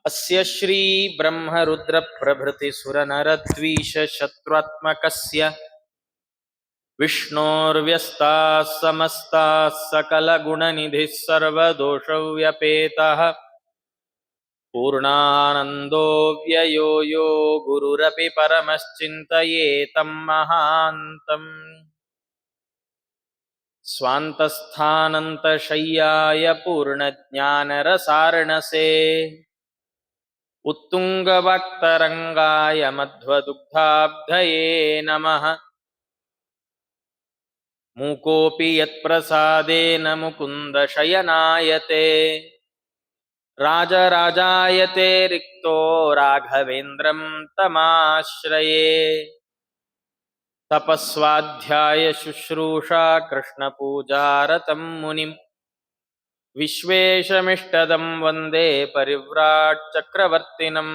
अस्य श्री ब्रह्म रुद्र प्रभृति सुर नर द्वीष शत्रुत्मकस्य विष्णोर्व्यस्ताः समस्ताः सकल गुणनिधिः सर्वदोषव्यपेतः पूर्णानन्दो व्ययो यो गुरुरपि परमश्चिन्तयेतं महान्तम् स्वान्तस्थानन्तशय्याय पूर्णज्ञानरसार्णसे उत्तुङ्गवाक्तरङ्गाय मध्वदुग्धाब्धये नमः। मूकोऽपि यत्प्रसादेन मुकुन्दशयनायते राजराजायते रिक्तो राघवेन्द्रं तमाश्रये। तपस्वाध्याय शुश्रूषा कृष्णपूजारतं मुनिम् विश्वेशमिष्टदं वन्दे परिव्राट् चक्रवर्तिनम्।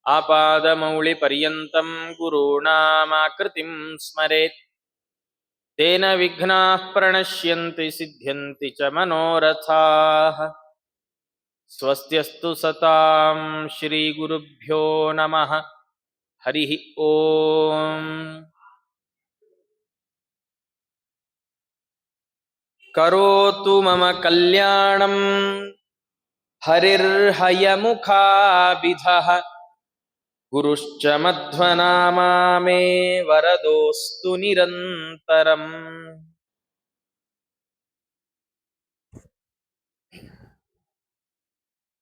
आपादमौलिपर्यन्तं गुरूणामाकृतिं स्मरेत् तेन विघ्नाः प्रणश्यन्ति सिद्ध्यन्ति च मनोरथाः। स्वस्त्यस्तु सतां श्रीगुरुभ्यो नमः। हरिः ओम्। करोतु मम कल्याणं हरिर्हयमुखाभिधः गुरुश्च मध्वनामा मे वरदोस्तु निರಂತರಂ।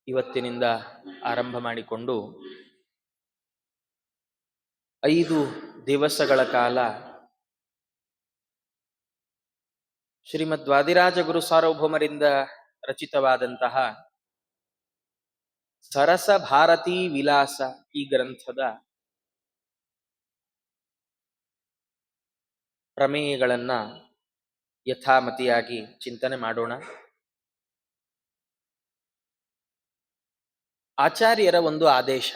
ಇವತ್ತಿನಿಂದ ಆರಂಭ ಮಾಡಿಕೊಂಡು 5 ದಿವಸಗಳ ಕಾಲ ಶ್ರೀಮದ್ ವಾದಿರಾಜ ಗುರು ಸಾರ್ವಭೌಮರಿಂದ ರಚಿತವಾದಂತಹ ಸರಸ ಭಾರತೀ ವಿಲಾಸ ಈ ಗ್ರಂಥದ ಪ್ರಮೇಯಗಳನ್ನ ಯಥಾಮತಿಯಾಗಿ ಚಿಂತನೆ ಮಾಡೋಣ. ಆಚಾರ್ಯರ ಒಂದು ಆದೇಶ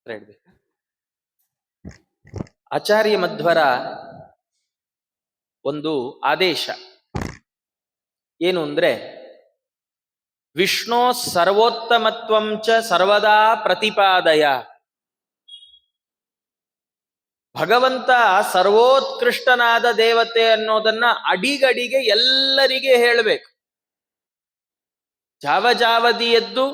ಹೇಳ್ಬೇಕು. ಆಚಾರ್ಯ ಮಧ್ವರ ಒಂದು ಆದೇಶ ಏನು ಅಂದ್ರೆ, ವಿಷ್ಣು ಸರ್ವೋತ್ತಮತ್ವಂ ಚ ಸರ್ವದಾ ಪ್ರತಿಪಾದಯ. ಭಗವಂತ ಸರ್ವೋತ್ಕೃಷ್ಟನಾದ ದೇವತೆ ಅನ್ನೋದನ್ನ ಅಡಿಗಡಿಗೆ ಎಲ್ಲರಿಗೆ ಹೇಳಬೇಕು. ಜಾವಜಾವದಿ ಎದ್ದು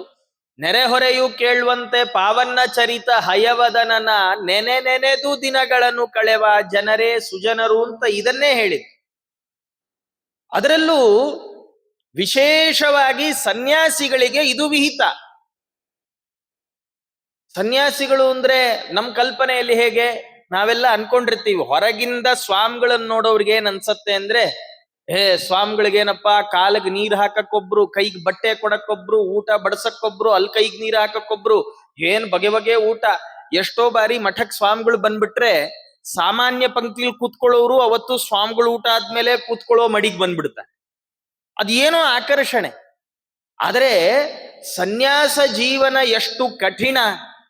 ನೆರೆಹೊರೆಯೂ ಕೇಳುವಂತೆ ಪಾವನ್ನ ಚರಿತ ಹಯವದನನ ನೆನೆದು ದಿನಗಳನ್ನು ಕಳೆವ ಜನರೇ ಸುಜನರು ಅಂತ ಇದನ್ನೇ ಹೇಳಿದ್ರು. ಅದರಲ್ಲೂ ವಿಶೇಷವಾಗಿ ಸನ್ಯಾಸಿಗಳಿಗೆ ಇದು ವಿಹಿತ. ಸನ್ಯಾಸಿಗಳು ಅಂದ್ರೆ ನಮ್ಮ ಕಲ್ಪನೆಯಲ್ಲಿ ಹೇಗೆ ನಾವೆಲ್ಲ ಅನ್ಕೊಂಡಿರ್ತೀವಿ, ಹೊರಗಿಂದ ಸ್ವಾಮಿಗಳನ್ನ ನೋಡೋರ್ಗೆ ಏನ್ ಅನ್ಸತ್ತೆ ಅಂದ್ರೆ, ಸ್ವಾಮಿಗಳಿಗೇನಪ್ಪ, ಕಾಲಿಗೆ ನೀರ್ ಹಾಕಕ್ಕೊಬ್ರು, ಕೈಗೆ ಬಟ್ಟೆ ಕೊಡಕ್ಕೊಬ್ರು, ಊಟ ಬಡಸಕ್ಕೊಬ್ರು, ಅಲ್ಲಿ ಕೈಗೆ ನೀರ್ ಹಾಕಕ್ಕೊಬ್ರು, ಏನ್ ಬಗೆ ಬಗೆ ಊಟ. ಎಷ್ಟೋ ಬಾರಿ ಮಠಕ್ ಸ್ವಾಮಿಗಳು ಬಂದ್ಬಿಟ್ರೆ ಸಾಮಾನ್ಯ ಪಂಕ್ತಿಲಿ ಕೂತ್ಕೊಳ್ಳೋರು ಅವತ್ತು ಸ್ವಾಮಿಗಳು ಊಟ ಆದ್ಮೇಲೆ ಕೂತ್ಕೊಳ್ಳೋ ಮಡಿಗೆ ಬಂದ್ಬಿಡ್ತಾರೆ. ಅದೇನೋ ಆಕರ್ಷಣೆ. ಆದರೆ ಸನ್ಯಾಸ ಜೀವನ ಎಷ್ಟು ಕಠಿಣ,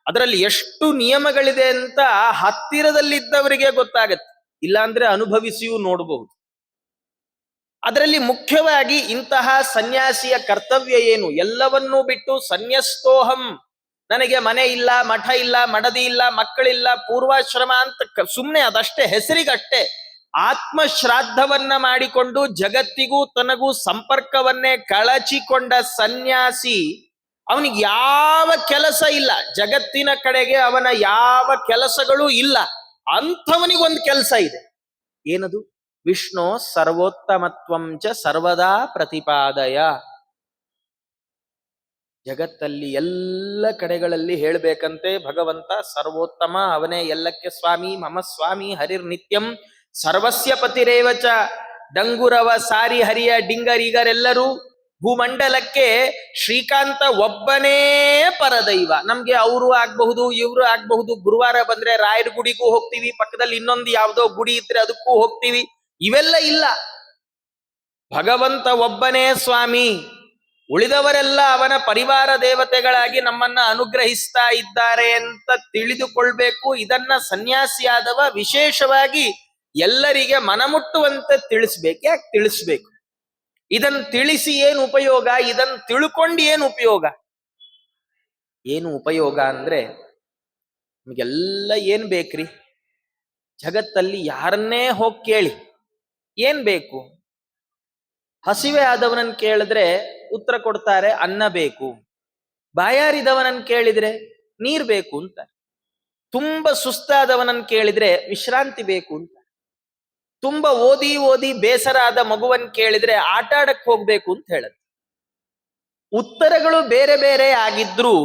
ಅದರಲ್ಲಿ ಎಷ್ಟು ನಿಯಮಗಳಿದೆ ಅಂತ ಹತ್ತಿರದಲ್ಲಿದ್ದವರಿಗೆ ಗೊತ್ತಾಗತ್ತೆ, ಇಲ್ಲಾಂದ್ರೆ ಅನುಭವಿಸಿಯೂ ನೋಡಬಹುದು. ಅದರಲ್ಲಿ ಮುಖ್ಯವಾಗಿ ಇಂತಹ ಸನ್ಯಾಸಿಯ ಕರ್ತವ್ಯ ಏನು? ಎಲ್ಲವನ್ನೂ ಬಿಟ್ಟು ಸನ್ಯಸ್ತೋಹಂ, ನನಗೆ ಮನೆ ಇಲ್ಲ, ಮಠ ಇಲ್ಲ, ಮಡದಿ ಇಲ್ಲ, ಮಕ್ಕಳಿಲ್ಲ, ಪೂರ್ವಾಶ್ರಮ ಅಂತ ಸುಮ್ಮನೆ ಅದಷ್ಟೇ ಹೆಸರಿಗಷ್ಟೇ ಆತ್ಮಶ್ರಾದ್ದವನ್ನ ಮಾಡಿಕೊಂಡು ಜಗತ್ತಿಗೂ ತನಗೂ ಸಂಪರ್ಕವನ್ನೇ ಕಳಚಿಕೊಂಡ ಸನ್ಯಾಸಿ, ಅವನಿಗೆ ಯಾವ ಕೆಲಸ ಇಲ್ಲ, ಜಗತ್ತಿನ ಕಡೆಗೆ ಅವನ ಯಾವ ಕೆಲಸಗಳೂ ಇಲ್ಲ. ಅಂಥವನಿಗೊಂದು ಕೆಲಸ ಇದೆ. ಏನದು? ವಿಷ್ಣು ಸರ್ವೋತ್ತಮತ್ವಂ ಚ ಸರ್ವದಾ ಪ್ರತಿಪಾದಯ. ಜಗತ್ತಲ್ಲಿ ಎಲ್ಲ ಕಡೆಗಳಲ್ಲಿ ಹೇಳ್ಬೇಕಂತೆ ಭಗವಂತ ಸರ್ವೋತ್ತಮ, ಅವನೇ ಎಲ್ಲಕ್ಕೆ ಸ್ವಾಮಿ, ಮಮ ಸ್ವಾಮಿ ಹರಿರ್ ನಿತ್ಯಂ ಸರ್ವಸ್ಯ ಪತಿರೇವಚ. ಡಂಗುರವ ಸಾರಿ ಹರಿಯ ಡಿಂಗರಿಗರೆಲ್ಲರೂ ಭೂಮಂಡಲಕ್ಕೆ ಶ್ರೀಕಾಂತ ಒಬ್ಬನೇ ಪರದೈವ. ನಮ್ಗೆ ಅವರು ಆಗ್ಬಹುದು, ಇವರು ಆಗ್ಬಹುದು. ಗುರುವಾರ ಬಂದ್ರೆ ರಾಯರ ಗುಡಿಗೂ ಹೋಗ್ತೀವಿ, ಪಕ್ಕದಲ್ಲಿ ಇನ್ನೊಂದು ಯಾವುದೋ ಗುಡಿ ಇದ್ರೆ ಅದಕ್ಕೂ ಹೋಗ್ತೀವಿ. ಇವೆಲ್ಲ ಇಲ್ಲ. ಭಗವಂತ ಒಬ್ಬನೇ ಸ್ವಾಮಿ, ಉಳಿದವರೆಲ್ಲ ಅವನ ಪರಿವಾರ ದೇವತೆಗಳಾಗಿ ನಮ್ಮನ್ನ ಅನುಗ್ರಹಿಸ್ತಾ ಇದ್ದಾರೆ ಅಂತ ತಿಳಿದುಕೊಳ್ಬೇಕು. ಇದನ್ನ ಸನ್ಯಾಸಿಯಾದವ ವಿಶೇಷವಾಗಿ ಎಲ್ಲರಿಗೆ ಮನಮುಟ್ಟುವಂತೆ ತಿಳಿಸ್ಬೇಕು. ಯಾಕೆ ತಿಳಿಸ್ಬೇಕು? ಇದನ್ ತಿಳಿಸಿ ಏನು ಉಪಯೋಗ, ಇದನ್ ತಿಳ್ಕೊಂಡು ಏನು ಉಪಯೋಗ? ಏನು ಉಪಯೋಗ ಅಂದ್ರೆ ನಿಮಗೆಲ್ಲ ಏನ್ ಬೇಕ್ರಿ? ಜಗತ್ತಲ್ಲಿ ಯಾರನ್ನೇ ಹೋಗಿ ಕೇಳಿ, ಏನ್ ಬೇಕು? ಹಸಿವೆ ಆದವನನ್ನ ಕೇಳಿದ್ರೆ ಉತ್ತರ ಕೊಡ್ತಾರೆ, ಅನ್ನ ಬೇಕು. ಬಾಯಾರಿದವನನ್ನ ಕೇಳಿದ್ರೆ ನೀರ್ ಬೇಕು ಅಂತ. ತುಂಬಾ ಸುಸ್ತಾದವನನ್ನ ಕೇಳಿದ್ರೆ ವಿಶ್ರಾಂತಿ ಬೇಕು ಅಂತ. ತುಂಬಾ ಓದಿ ಓದಿ ಬೇಸರ ಆದ ಮಗುವನ್ ಕೇಳಿದ್ರೆ ಆಟ ಆಡಕ್ ಹೋಗ್ಬೇಕು ಅಂತ ಹೇಳುತ್ತೆ. ಉತ್ತರಗಳು ಬೇರೆ ಬೇರೆ ಆಗಿದ್ರೂ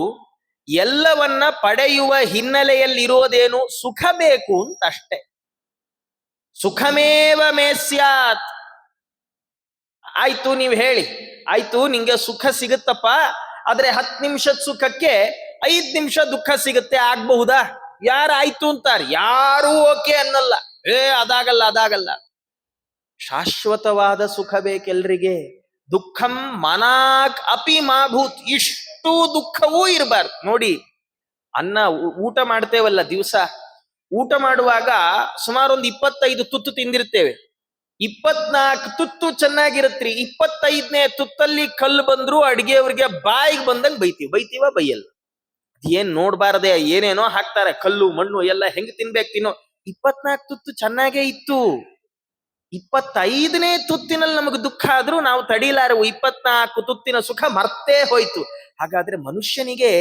ಎಲ್ಲವನ್ನ ಪಡೆಯುವ ಹಿನ್ನೆಲೆಯಲ್ಲಿರೋದೇನು? ಸುಖ ಬೇಕು ಅಂತ ಅಷ್ಟೆ. ಸುಖಮೇವ ಮೇ ಸ್ಯಾತ್. ಆಯ್ತು, ನೀವು ಹೇಳಿ, ಆಯ್ತು ನಿಂಗೆ ಸುಖ ಸಿಗುತ್ತಪ್ಪ, ಆದ್ರೆ 10 ನಿಮಿಷದ ಸುಖಕ್ಕೆ 5 ನಿಮಿಷ ದುಃಖ ಸಿಗುತ್ತೆ, ಆಗ್ಬಹುದಾ? ಯಾರು ಆಯ್ತು ಅಂತಾರೆ? ಯಾರು ಓಕೆ ಅನ್ನಲ್ಲ. ಅದಾಗಲ್ಲ ಅದಾಗಲ್ಲ. ಶಾಶ್ವತವಾದ ಸುಖ ಬೇಕೆಲ್ರಿಗೆ. ದುಃಖಂ ಮನಾಕ್ ಅಪಿ ಮಾಭೂತ್. ಇಷ್ಟು ದುಃಖವೂ ಇರಬಾರ್ದು. ನೋಡಿ, ಅನ್ನ ಊಟ ಮಾಡ್ತೇವಲ್ಲ, ದಿವಸ ಊಟ ಮಾಡುವಾಗ ಸುಮಾರು ಒಂದು 25 ತುತ್ತು ತಿಂದಿರ್ತೇವೆ. 24 ತುತ್ತು ಚೆನ್ನಾಗಿರತ್ರಿ. 25ನೇ ತುತ್ತಲ್ಲಿ ಕಲ್ಲು ಬಂದ್ರು ಅಡಿಗೆಯವ್ರಿಗೆ ಬಾಯಿಗೆ ಬಂದಂಗ್ ಬೈತೀವ ಬೈಯಲ್ಲ? ಏನ್ ನೋಡ್ಬಾರದೆ, ಏನೇನೋ ಹಾಕ್ತಾರೆ, ಕಲ್ಲು ಮಣ್ಣು ಎಲ್ಲ, ಹೆಂಗ್ ತಿನ್ಬೇಕು ತಿನ್ನೋ. 24 ತುತ್ತು ಚೆನ್ನಾಗೇ ಇತ್ತು. 25ನೇ ತುತ್ತಿನಲ್ಲಿ ನಮಗೆ ದುಃಖ ಆದ್ರೂ ನಾವು ತಡೀಲಾರವು. 24 ತುತ್ತಿನ ಸುಖ ಮರ್ತೇ ಹೋಯ್ತು. ಹಾಗಾದ್ರೆ ಮನುಷ್ಯನಿಗೆ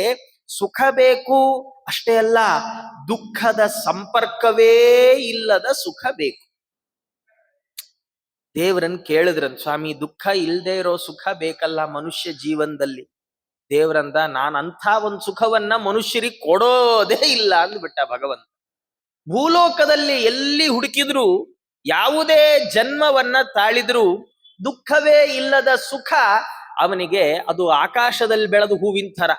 ಸುಖ ಬೇಕು ಅಷ್ಟೇ ಅಲ್ಲ, ದುಃಖದ ಸಂಪರ್ಕವೇ ಇಲ್ಲದ ಸುಖ ಬೇಕು. ದೇವರನ್ ಕೇಳಿದ್ರನ್, ಸ್ವಾಮಿ ದುಃಖ ಇಲ್ದೇ ಇರೋ ಸುಖ ಬೇಕಲ್ಲ ಮನುಷ್ಯ ಜೀವನದಲ್ಲಿ. ದೇವರಂದ, ನಾನಂಥ ಒಂದು ಸುಖವನ್ನ ಮನುಷ್ಯರಿಗೆ ಕೊಡೋದೇ ಇಲ್ಲ ಅಂದ್ಬಿಟ್ಟ ಭಗವಂತ. ಭೂಲೋಕದಲ್ಲಿ ಎಲ್ಲಿ ಹುಡುಕಿದ್ರು, ಯಾವುದೇ ಜನ್ಮವನ್ನ ತಾಳಿದ್ರು ದುಃಖವೇ ಇಲ್ಲದ ಸುಖ ಅವನಿಗೆ ಅದು ಆಕಾಶದಲ್ಲಿ ಬೆಳೆದು ಹೂವಿನ ಥರ.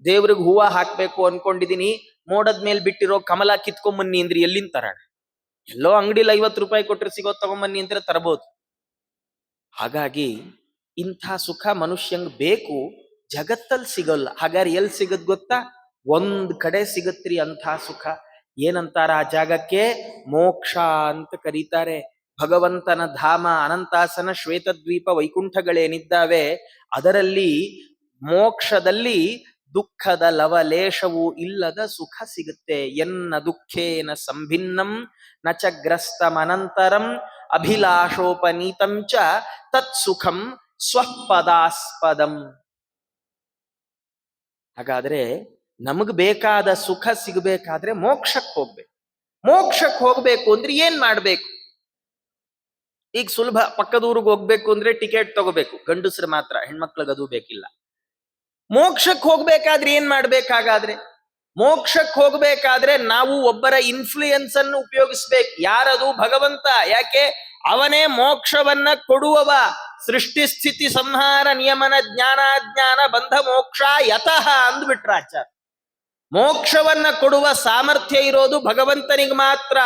ದೇವ್ರಿಗೆ ಹೂವ ಹಾಕ್ಬೇಕು ಅನ್ಕೊಂಡಿದೀನಿ, ಮೋಡದ ಮೇಲೆ ಬಿಟ್ಟಿರೋ ಕಮಲ ಕಿತ್ಕೊಂಬನ್ನಿ ಅಂದ್ರಿ ಎಲ್ಲಿಂದ ತರೋಣ? ಎಲ್ಲೋ ಅಂಗಡಿಲಿ 50 ರೂಪಾಯಿ ಕೊಟ್ರೆ ಸಿಗೋ ತಗೊಂಬನ್ನಿ ಅಂದ್ರೆ ತರಬಹುದು. ಹಾಗಾಗಿ ಇಂಥ ಸುಖ ಮನುಷ್ಯಂಗ್ ಬೇಕು, ಜಗತ್ತಲ್ಲಿ ಸಿಗಲ್ಲ. ಹಾಗಾದ್ರೆ ಎಲ್ಲಿ ಸಿಗದ್ ಗೊತ್ತಾ? ಒಂದ್ ಕಡೆ ಸಿಗತ್ರಿ ಅಂಥ ಸುಖ. ಏನಂತಾರ ಆ ಜಾಗಕ್ಕೆ? ಮೋಕ್ಷ ಅಂತ ಕರೀತಾರೆ. ಭಗವಂತನ ಧಾಮ, ಅನಂತಾಸನ, ಶ್ವೇತದ್ವೀಪ, ವೈಕುಂಠಗಳೇನಿದ್ದಾವೆ ಅದರಲ್ಲಿ ಮೋಕ್ಷದಲ್ಲಿ ದುಃಖದ ಲವಲೇಶವೂ ಇಲ್ಲದ ಸುಖ ಸಿಗುತ್ತೆ. ಎನ್ನ ದುಃಖೇನ ಸಂಭಿನ್ನಂ ನಚ ಗ್ರಸ್ತಮನಂತರಂ ಅಭಿಲಾಷೋಪನೀತಂಚ ತತ್ಸುಖಂ ಸ್ವಪದಾಸ್ಪದಂ. ಹಾಗಾದ್ರೆ ನಮಗ್ ಬೇಕಾದ ಸುಖ ಸಿಗಬೇಕಾದ್ರೆ ಮೋಕ್ಷಕ್ಕೆ ಹೋಗ್ಬೇಕು. ಮೋಕ್ಷಕ್ಕೆ ಹೋಗ್ಬೇಕು ಅಂದ್ರೆ ಏನ್ ಮಾಡ್ಬೇಕು? ಈಗ ಸುಲಭ, ಪಕ್ಕದೂರಿಗೆ ಹೋಗ್ಬೇಕು ಅಂದ್ರೆ ಟಿಕೆಟ್ ತಗೋಬೇಕು, ಗಂಡಸ್ರು ಮಾತ್ರ, ಹೆಣ್ಮಕ್ಳಿಗೆ ಅದು ಬೇಕಿಲ್ಲ. ಮೋಕ್ಷಕ್ಕೆ ಹೋಗ್ಬೇಕಾದ್ರೆ ಏನ್ ಮಾಡ್ಬೇಕಾಗಾದ್ರೆ? ಮೋಕ್ಷಕ್ಕೆ ಹೋಗ್ಬೇಕಾದ್ರೆ ನಾವು ಒಬ್ಬರ ಇನ್ಫ್ಲೂಯೆನ್ಸ್ ಅನ್ನು ಉಪಯೋಗಿಸ್ಬೇಕು. ಯಾರದು? ಭಗವಂತ. ಯಾಕೆ? ಅವನೇ ಮೋಕ್ಷವನ್ನ ಕೊಡುವವ. ಸೃಷ್ಟಿ ಸ್ಥಿತಿ ಸಂಹಾರ ನಿಯಮನ ಜ್ಞಾನಾಜ್ಞಾನ ಬಂಧ ಮೋಕ್ಷ ಯತಃ ಅಂದ್ಬಿಟ್ರ ಆಚಾರ್ಯ. ಮೋಕ್ಷವನ್ನ ಕೊಡುವ ಸಾಮರ್ಥ್ಯ ಇರೋದು ಭಗವಂತನಿಗೆ ಮಾತ್ರ.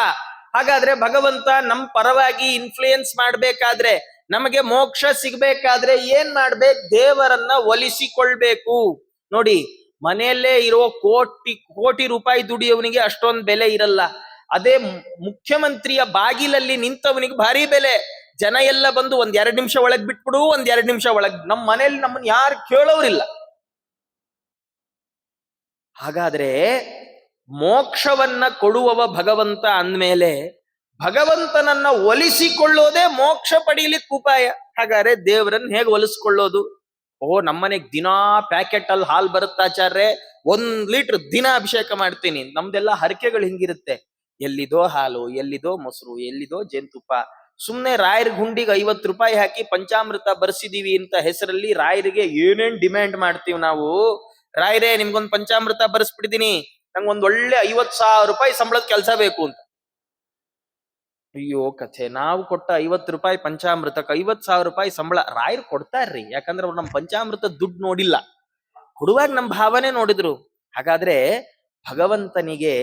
ಹಾಗಾದ್ರೆ ಭಗವಂತ ನಮ್ ಪರವಾಗಿ ಇನ್ಫ್ಲೂಯೆನ್ಸ್ ಮಾಡ್ಬೇಕಾದ್ರೆ, ನಮಗೆ ಮೋಕ್ಷ ಸಿಗ್ಬೇಕಾದ್ರೆ ಏನ್ ಮಾಡ್ಬೇಕು? ದೇವರನ್ನ ಒಲಿಸಿಕೊಳ್ಬೇಕು. ನೋಡಿ, ಮನೆಯಲ್ಲೇ ಇರೋ ಕೋಟಿ ರೂಪಾಯಿ ದುಡಿಯವನಿಗೆ ಅಷ್ಟೊಂದು ಬೆಲೆ ಇರಲ್ಲ. ಅದೇ ಮುಖ್ಯಮಂತ್ರಿಯ ಬಾಗಿಲಲ್ಲಿ ನಿಂತವನಿಗೆ ಭಾರಿ ಬೆಲೆ. ಜನ ಎಲ್ಲ ಬಂದು 1-2 ನಿಮಿಷ ಒಳಗ್ ಬಿಟ್ಬಿಡು, 1-2 ನಿಮಿಷ ಒಳಗ್. ನಮ್ಮ ಮನೆಯಲ್ಲಿ ನಮ್ಮನ್ನ ಯಾರು ಕೇಳೋರಿಲ್ಲ. ಹಾಗಾದ್ರೆ ಮೋಕ್ಷವನ್ನ ಕೊಡುವವ ಭಗವಂತ ಅಂದ್ಮೇಲೆ ಭಗವಂತನನ್ನ ಒಲಿಸಿಕೊಳ್ಳೋದೇ ಮೋಕ್ಷ ಪಡೀಲಿಕ್ಕೆ ಉಪಾಯ. ಹಾಗಾದ್ರೆ ದೇವರನ್ನ ಹೇಗೆ ಒಲಿಸ್ಕೊಳ್ಳೋದು? ನಮ್ಮನೆಗ್ ದಿನಾ ಪ್ಯಾಕೆಟ್ ಅಲ್ಲಿ ಹಾಲು ಬರುತ್ತಾಚಾರ್ರೆ, 1 ಲೀಟರ್ ದಿನ ಅಭಿಷೇಕ ಮಾಡ್ತೀನಿ. ನಮ್ದೆಲ್ಲ ಹರಕೆಗಳು ಹಿಂಗಿರುತ್ತೆ. ಎಲ್ಲಿದೋ ಹಾಲು, ಎಲ್ಲಿದೋ ಮೊಸರು, ಎಲ್ಲಿದೋ ಜೇನುತುಪ್ಪ. ಸುಮ್ನೆ ರಾಯರ್ ಗುಂಡಿಗೆ 50 ರೂಪಾಯಿ ಹಾಕಿ ಪಂಚಾಮೃತ ಬರ್ಸಿದೀವಿ ಅಂತ ಹೆಸರಲ್ಲಿ ರಾಯರಿಗೆ ಏನೇನ್ ಡಿಮ್ಯಾಂಡ್ ಮಾಡ್ತೀವಿ ನಾವು. ರಾಯರೇ, ನಿಮ್ಗೊಂದು ಪಂಚಾಮೃತ ಬರ್ಸ್ಬಿಟ್ಟಿದೀನಿ, ನಂಗೊಂದ್ ಒಳ್ಳೆ 50,000 ರೂಪಾಯಿ ಸಂಬಳದ ಕೆಲಸ ಬೇಕು ಅಂತ. ಅಯ್ಯೋ ಕಥೆ, ನಾವು ಕೊಟ್ಟ 50 ರೂಪಾಯಿ ಪಂಚಾಮೃತಕ್ಕೆ 50,000 ರೂಪಾಯಿ ಸಂಬಳ ರಾಯರು ಕೊಡ್ತಾರ್ರಿ. ಯಾಕಂದ್ರೆ ಅವ್ರು ನಮ್ ಪಂಚಾಮೃತ ದುಡ್ಡು ನೋಡಿಲ್ಲ, ಕೊಡುವಾಗ ನಮ್ ಭಾವನೆ ನೋಡಿದ್ರು. ಹಾಗಾದ್ರೆ ಭಗವಂತನಿಗೆ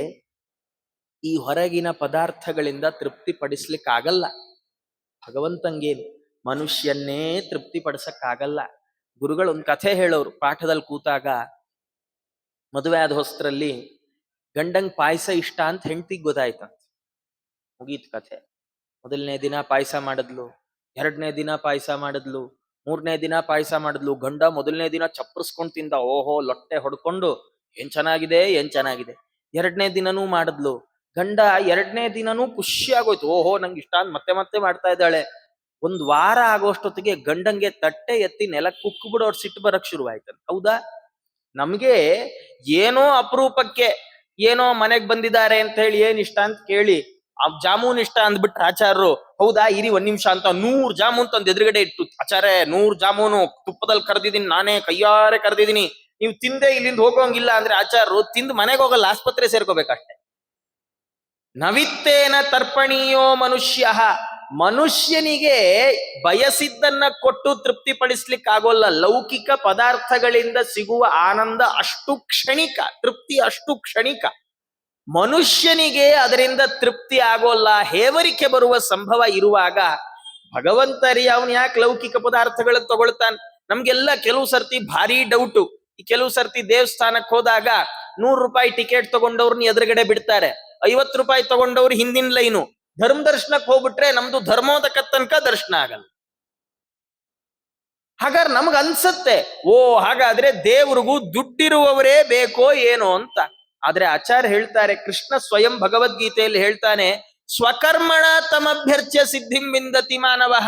ಈ ಹೊರಗಿನ ಪದಾರ್ಥಗಳಿಂದ ತೃಪ್ತಿ ಪಡಿಸ್ಲಿಕ್ಕಾಗಲ್ಲ. ಭಗವಂತಂಗೇನು ಮನುಷ್ಯನ್ನೇ ತೃಪ್ತಿ ಪಡಿಸಕ್ಕಾಗಲ್ಲ. ಗುರುಗಳು ಒಂದು ಕಥೆ ಹೇಳೋರು ಪಾಠದಲ್ಲಿ ಕೂತಾಗ. ಮದುವೆ ಆದ ಹೊಸ್ತರಲ್ಲಿ ಗಂಡಂಗ್ ಪಾಯಸ ಇಷ್ಟ ಅಂತ ಹೆಂಡತಿಗೆ ಗೊತ್ತಾಯ್ತಂತ. ಮುಗೀತ್ ಕಥೆ. ಮೊದಲನೇ ದಿನ ಪಾಯಸ ಮಾಡಿದ್ಲು, 2ನೇ ದಿನ ಪಾಯಸ ಮಾಡಿದ್ಲು, ಮೂರನೇ ದಿನ ಪಾಯಸ ಮಾಡಿದ್ಲು. ಗಂಡ ಮೊದಲನೇ ದಿನ ಚಪ್ಪರ್ಸ್ಕೊಂಡ್ ತಿಂದ. ಓಹೋ, ಲೊಟ್ಟೆ ಹೊಡ್ಕೊಂಡು ಏನ್ ಚೆನ್ನಾಗಿದೆ, ಏನ್ ಚೆನ್ನಾಗಿದೆ. ಎರಡನೇ ದಿನನೂ ಮಾಡಿದ್ಲು. ಗಂಡ ಎರಡನೇ ದಿನನೂ ಖುಷಿ ಆಗೋಯ್ತು. ಓಹೋ, ನಂಗೆ ಇಷ್ಟ ಅಂತ ಮತ್ತೆ ಮತ್ತೆ ಮಾಡ್ತಾ ಇದ್ದಾಳೆ. ಒಂದ್ ವಾರ ಆಗೋಷ್ಟೊತ್ತಿಗೆ ಗಂಡಂಗೆ ತಟ್ಟೆ ಎತ್ತಿ ನೆಲಕ್ಕೆ ಕುಕ್ಕು ಬಿಡೋರ್ ಸಿಟ್ಟು ಬರಕ್ ಶುರುವಾಯ್ತಂತ. ಹೌದಾ? ನಮ್ಗೆ ಏನೋ ಅಪರೂಪಕ್ಕೆ ಏನೋ ಮನೆಗ್ ಬಂದಿದ್ದಾರೆ ಅಂತ ಹೇಳಿ ಏನ್ ಇಷ್ಟ ಅಂತ ಕೇಳಿ ಆ ಜಾಮೂನ್ ಇಷ್ಟ ಅಂದ್ಬಿಟ್ರೆ ಆಚಾರ್ರು, ಹೌದಾ ಇರಿ ಒಂದ್ ನಿಮಿಷ ಅಂತ 100 ಜಾಮೂನ್ ತಂದು ಎದುರುಗಡೆ ಇಟ್ಟು, ಆಚಾರ್ಯ 100 ಜಾಮೂನು ತುಪ್ಪದಲ್ಲಿ ಕರೆದಿದ್ದೀನಿ, ನಾನೇ ಕೈಯಾರೆ ಕರೆದಿದ್ದೀನಿ, ನೀವು ತಿಂದೆ ಇಲ್ಲಿಂದ ಹೋಗೋಂಗಿಲ್ಲ ಅಂದ್ರೆ ಆಚಾರ್ರು ತಿಂದು ಮನೆಗೆ ಹೋಗಲ್ಲ, ಆಸ್ಪತ್ರೆ ಸೇರ್ಕೋಬೇಕಷ್ಟೆ. ನವಿತ್ತೇನ ತರ್ಪಣೀಯೋ ಮನುಷ್ಯ. ಮನುಷ್ಯನಿಗೆ ಬಯಸಿದ್ದನ್ನ ಕೊಟ್ಟು ತೃಪ್ತಿಪಡಿಸ್ಲಿಕ್ಕಾಗೋಲ್ಲ. ಲೌಕಿಕ ಪದಾರ್ಥಗಳಿಂದ ಸಿಗುವ ಆನಂದ ಅಷ್ಟು ಕ್ಷಣಿಕ, ತೃಪ್ತಿ ಅಷ್ಟು ಕ್ಷಣಿಕ. ಮನುಷ್ಯನಿಗೆ ಅದರಿಂದ ತೃಪ್ತಿ ಆಗೋಲ್ಲ, ಹೇವರಿಕೆ ಬರುವ ಸಂಭವ ಇರುವಾಗ ಭಗವಂತರಿ ಅವನ್ ಯಾಕೆ ಲೌಕಿಕ ಪದಾರ್ಥಗಳನ್ನ ತಗೊಳ್ತಾನೆ? ನಮ್ಗೆಲ್ಲ ಕೆಲವು ಸರ್ತಿ ಭಾರಿ ಡೌಟು. ಈ ಕೆಲವು ಸರ್ತಿ ದೇವಸ್ಥಾನಕ್ಕೆ ಹೋದಾಗ 100 ರೂಪಾಯಿ ಟಿಕೆಟ್ ತಗೊಂಡವ್ರನ್ನ ಎದುರುಗಡೆ ಬಿಡ್ತಾರೆ, 50 ರೂಪಾಯಿ ತಗೊಂಡವ್ರು ಹಿಂದಿನ ಲೈನು. ಧರ್ಮ ದರ್ಶನಕ್ಕೆ ಹೋಗ್ಬಿಟ್ರೆ ನಮ್ದು ಧರ್ಮೋದಕ ತನಕ ದರ್ಶನ ಆಗಲ್ಲ. ಹಾಗಾದ್ರೆ ನಮ್ಗ ಅನ್ಸತ್ತೆ, ಓ ಹಾಗಾದ್ರೆ ದೇವ್ರಿಗೂ ದುಡ್ಡಿರುವವರೇ ಬೇಕೋ ಏನೋ ಅಂತ. ಆದ್ರೆ ಆಚಾರ್ಯ ಹೇಳ್ತಾರೆ, ಕೃಷ್ಣ ಸ್ವಯಂ ಭಗವದ್ಗೀತೆಯಲ್ಲಿ ಹೇಳ್ತಾನೆ, ಸ್ವಕರ್ಮಣ ತಮಭ್ಯರ್ಚ್ಯ ಸಿದ್ಧಿಂ ವಿಂದತಿ ಮಾನವಃ.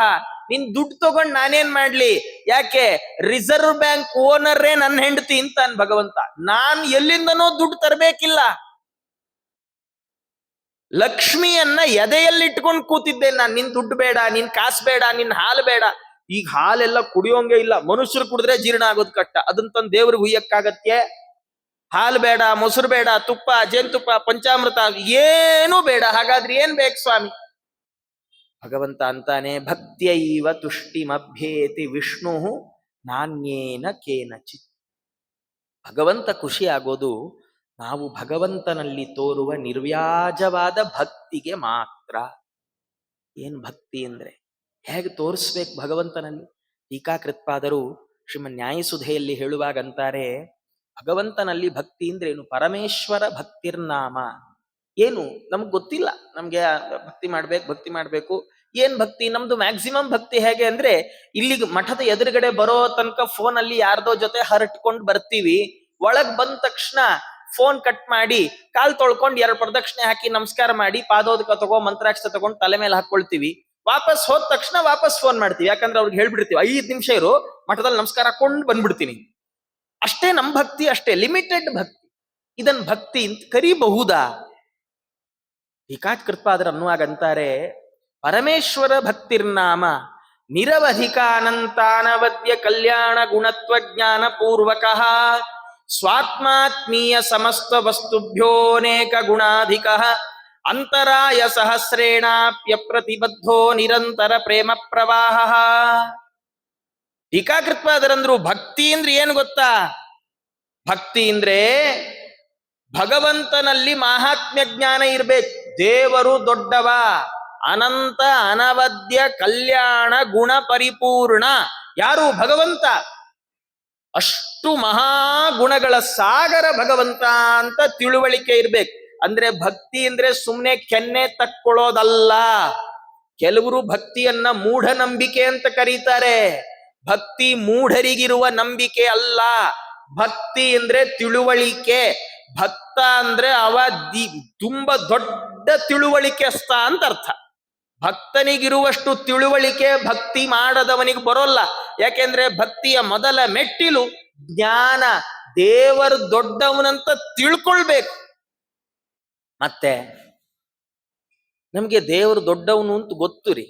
ನಿನ್ ದುಡ್ಡು ತಗೊಂಡ್ ನಾನೇನ್ ಮಾಡ್ಲಿ? ಯಾಕೆ? ರಿಸರ್ವ್ ಬ್ಯಾಂಕ್ ಓನರೇ ನನ್ನ ಹೆಂಡತಿ ಅಂತಾನ್ ಭಗವಂತ. ನಾನ್ ಎಲ್ಲಿಂದನೋ ದುಡ್ಡು ತರಬೇಕಿಲ್ಲ. ಲಕ್ಷ್ಮಿಯನ್ನ ಎದೆಯಲ್ಲಿಟ್ಕೊಂಡು ಕೂತಿದ್ದೇನೆ ನಾನು. ನಿನ್ ದುಡ್ಡು ಬೇಡ, ನಿನ್ ಕಾಸು ಬೇಡ, ನಿನ್ ಹಾಲು ಬೇಡ. ಈಗ ಹಾಲೆಲ್ಲ ಕುಡಿಯೋಂಗೆ ಇಲ್ಲ, ಮನುಷ್ಯರು ಕುಡಿದ್ರೆ ಜೀರ್ಣ ಆಗೋದು ಕಷ್ಟ. ಅದನ್ನ ತಂದು ದೇವ್ರಿಗೆ ಹುಯ್ಯಕ್ಕಾಗತ್ತೆ? ಹಾಲು ಬೇಡ, ಮೊಸರು ಬೇಡ, ತುಪ್ಪ, ಜೇನುತುಪ್ಪ, ಪಂಚಾಮೃತ ಏನೂ ಬೇಡ. ಹಾಗಾದ್ರೆ ಏನ್ ಬೇಕು ಸ್ವಾಮಿ? ಭಗವಂತ ಅಂತಾನೆ, ಭಕ್ತ್ಯೈವ ತುಷ್ಟಿಮಭ್ಯೇತಿ ವಿಷ್ಣು ನಾಣ್ಯೇನ ಕೇನಚಿತ್. ಭಗವಂತ ಖುಷಿ ಆಗೋದು ನಾವು ಭಗವಂತನಲ್ಲಿ ತೋರುವ ನಿರ್ವ್ಯಾಜವಾದ ಭಕ್ತಿಗೆ ಮಾತ್ರ. ಏನ್ ಭಕ್ತಿ ಅಂದ್ರೆ ಹೇಗೆ ತೋರಿಸ್ಬೇಕು ಭಗವಂತನಲ್ಲಿ? ಟೀಕಾಕೃತ್ಪಾದರು ಶ್ರೀಮನ್ ನ್ಯಾಯಸುಧೆಯಲ್ಲಿ ಹೇಳುವಾಗ ಅಂತಾರೆ, ಭಗವಂತನಲ್ಲಿ ಭಕ್ತಿ ಅಂದ್ರೆ ಏನು? ಪರಮೇಶ್ವರ ಭಕ್ತಿರ್ನಾಮ. ಏನು ನಮ್ಗೆ ಗೊತ್ತಿಲ್ಲ. ನಮ್ಗೆ ಭಕ್ತಿ ಮಾಡ್ಬೇಕು. ಏನ್ ಭಕ್ತಿ? ನಮ್ದು ಮ್ಯಾಕ್ಸಿಮಮ್ ಭಕ್ತಿ ಹೇಗೆ ಅಂದ್ರೆ, ಇಲ್ಲಿಗೆ ಮಠದ ಎದುರುಗಡೆ ಬರೋ ತನಕ ಫೋನಲ್ಲಿ ಯಾರ್ದೋ ಜೊತೆ ಹರಟ್ಕೊಂಡು ಬರ್ತೀವಿ. ಒಳಗ್ ಬಂದ ತಕ್ಷಣ ಫೋನ್ ಕಟ್ ಮಾಡಿ ಕಾಲ್ ತೊಳ್ಕೊಂಡು 2 ಪ್ರದಕ್ಷಿಣೆ ಹಾಕಿ ನಮಸ್ಕಾರ ಮಾಡಿ ಪಾದೋದಕ ತಗೋ ಮಂತ್ರಾಕ್ಷತೆ ತಗೊಂಡು ತಲೆ ಮೇಲೆ ಹಾಕೊಳ್ತೀವಿ. ವಾಪಸ್ ಹೋದ ತಕ್ಷಣ ವಾಪಸ್ ಫೋನ್ ಮಾಡ್ತೀವಿ. ಯಾಕಂದ್ರೆ ಅವ್ರಿಗೆ ಹೇಳ್ಬಿಡ್ತೀವಿ, 5 ನಿಮಿಷ ಇರು, ಮಠದಲ್ಲಿ ನಮಸ್ಕಾರ ಹಾಕೊಂಡು ಬಂದ್ಬಿಡ್ತೀನಿ. ಅಷ್ಟೇ ನಮ್ ಭಕ್ತಿ, ಅಷ್ಟೇ ಲಿಮಿಟೆಡ್ ಭಕ್ತಿ. ಇದನ್ ಭಕ್ತಿ ಅಂತ ಕರಿಬಹುದಾ? ಟೀಕಾಕೃತ್ಪಾದರು ಅನ್ನುವಾಗ ಅಂತಾರೆ, ಪರಮೇಶ್ವರ ಭಕ್ತಿರ್ನಾಮ ನಿರವಧಿಕಾನಂತಾನವದ್ಯ ಕಲ್ಯಾಣ ಗುಣತ್ವ ಜ್ಞಾನ ಪೂರ್ವಕ ಸ್ವಾತ್ಮಾತ್ಮೀಯ ಸಮಸ್ತ ವಸ್ತುಭ್ಯೋನೇಕ ಗುಣಾಧಿಕ ಅಂತರಾಯ ಸಹಸ್ರೇಣಾಪ್ಯ ಪ್ರತಿಬದ್ಧೋ ನಿರಂತರ ಪ್ರೇಮ ಪ್ರವಾಹ. ಟೀಕಾಕೃತ್ಪಾದರಂದ್ರು, ಭಕ್ತಿ ಅಂದ್ರೆ ಏನು ಗೊತ್ತಾ? ಭಕ್ತಿ ಅಂದ್ರೆ ಭಗವಂತನಲ್ಲಿ ಮಹಾತ್ಮ್ಯ ಜ್ಞಾನ ಇರ್ಬೇಕು. ದೇವರು ದೊಡ್ಡವ, ಅನಂತ ಅನವದ್ಯ ಕಲ್ಯಾಣ ಗುಣ ಪರಿಪೂರ್ಣ. ಯಾರು? ಭಗವಂತ. ಅಷ್ಟು ಮಹಾಗುಣಗಳ ಸಾಗರ ಭಗವಂತ ಅಂತ ತಿಳುವಳಿಕೆ ಇರ್ಬೇಕು. ಅಂದ್ರೆ ಭಕ್ತಿ ಅಂದ್ರೆ ಸುಮ್ನೆ ಕೆನ್ನೆ ತಕ್ಕೊಳ್ಳೋದಲ್ಲ. ಕೆಲವರು ಭಕ್ತಿಯನ್ನ ಮೂಢನಂಬಿಕೆ ಅಂತ ಕರೀತಾರೆ. ಭಕ್ತಿ ಮೂಢರಿಗಿರುವ ನಂಬಿಕೆ ಅಲ್ಲ. ಭಕ್ತಿ ಅಂದ್ರೆ ತಿಳುವಳಿಕೆ. ಭಕ್ತ ಅಂದ್ರೆ ಅವ ತುಂಬಾ ದೊಡ್ಡ ತಿಳುವಳಿಕೆಸ್ತ ಅಂತ ಅರ್ಥ. ಭಕ್ತನಿಗಿರುವಷ್ಟು ತಿಳುವಳಿಕೆ ಭಕ್ತಿ ಮಾಡದವನಿಗೆ ಬರೋಲ್ಲ. ಯಾಕೆಂದ್ರೆ ಭಕ್ತಿಯ ಮೊದಲ ಮೆಟ್ಟಿಲು ಜ್ಞಾನ. ದೇವರು ದೊಡ್ಡವನಂತ ತಿಳ್ಕೊಳ್ಬೇಕು. ಮತ್ತೆ ನಮ್ಗೆ ದೇವರು ದೊಡ್ಡವನು ಅಂತ ಗೊತ್ತು ರೀ.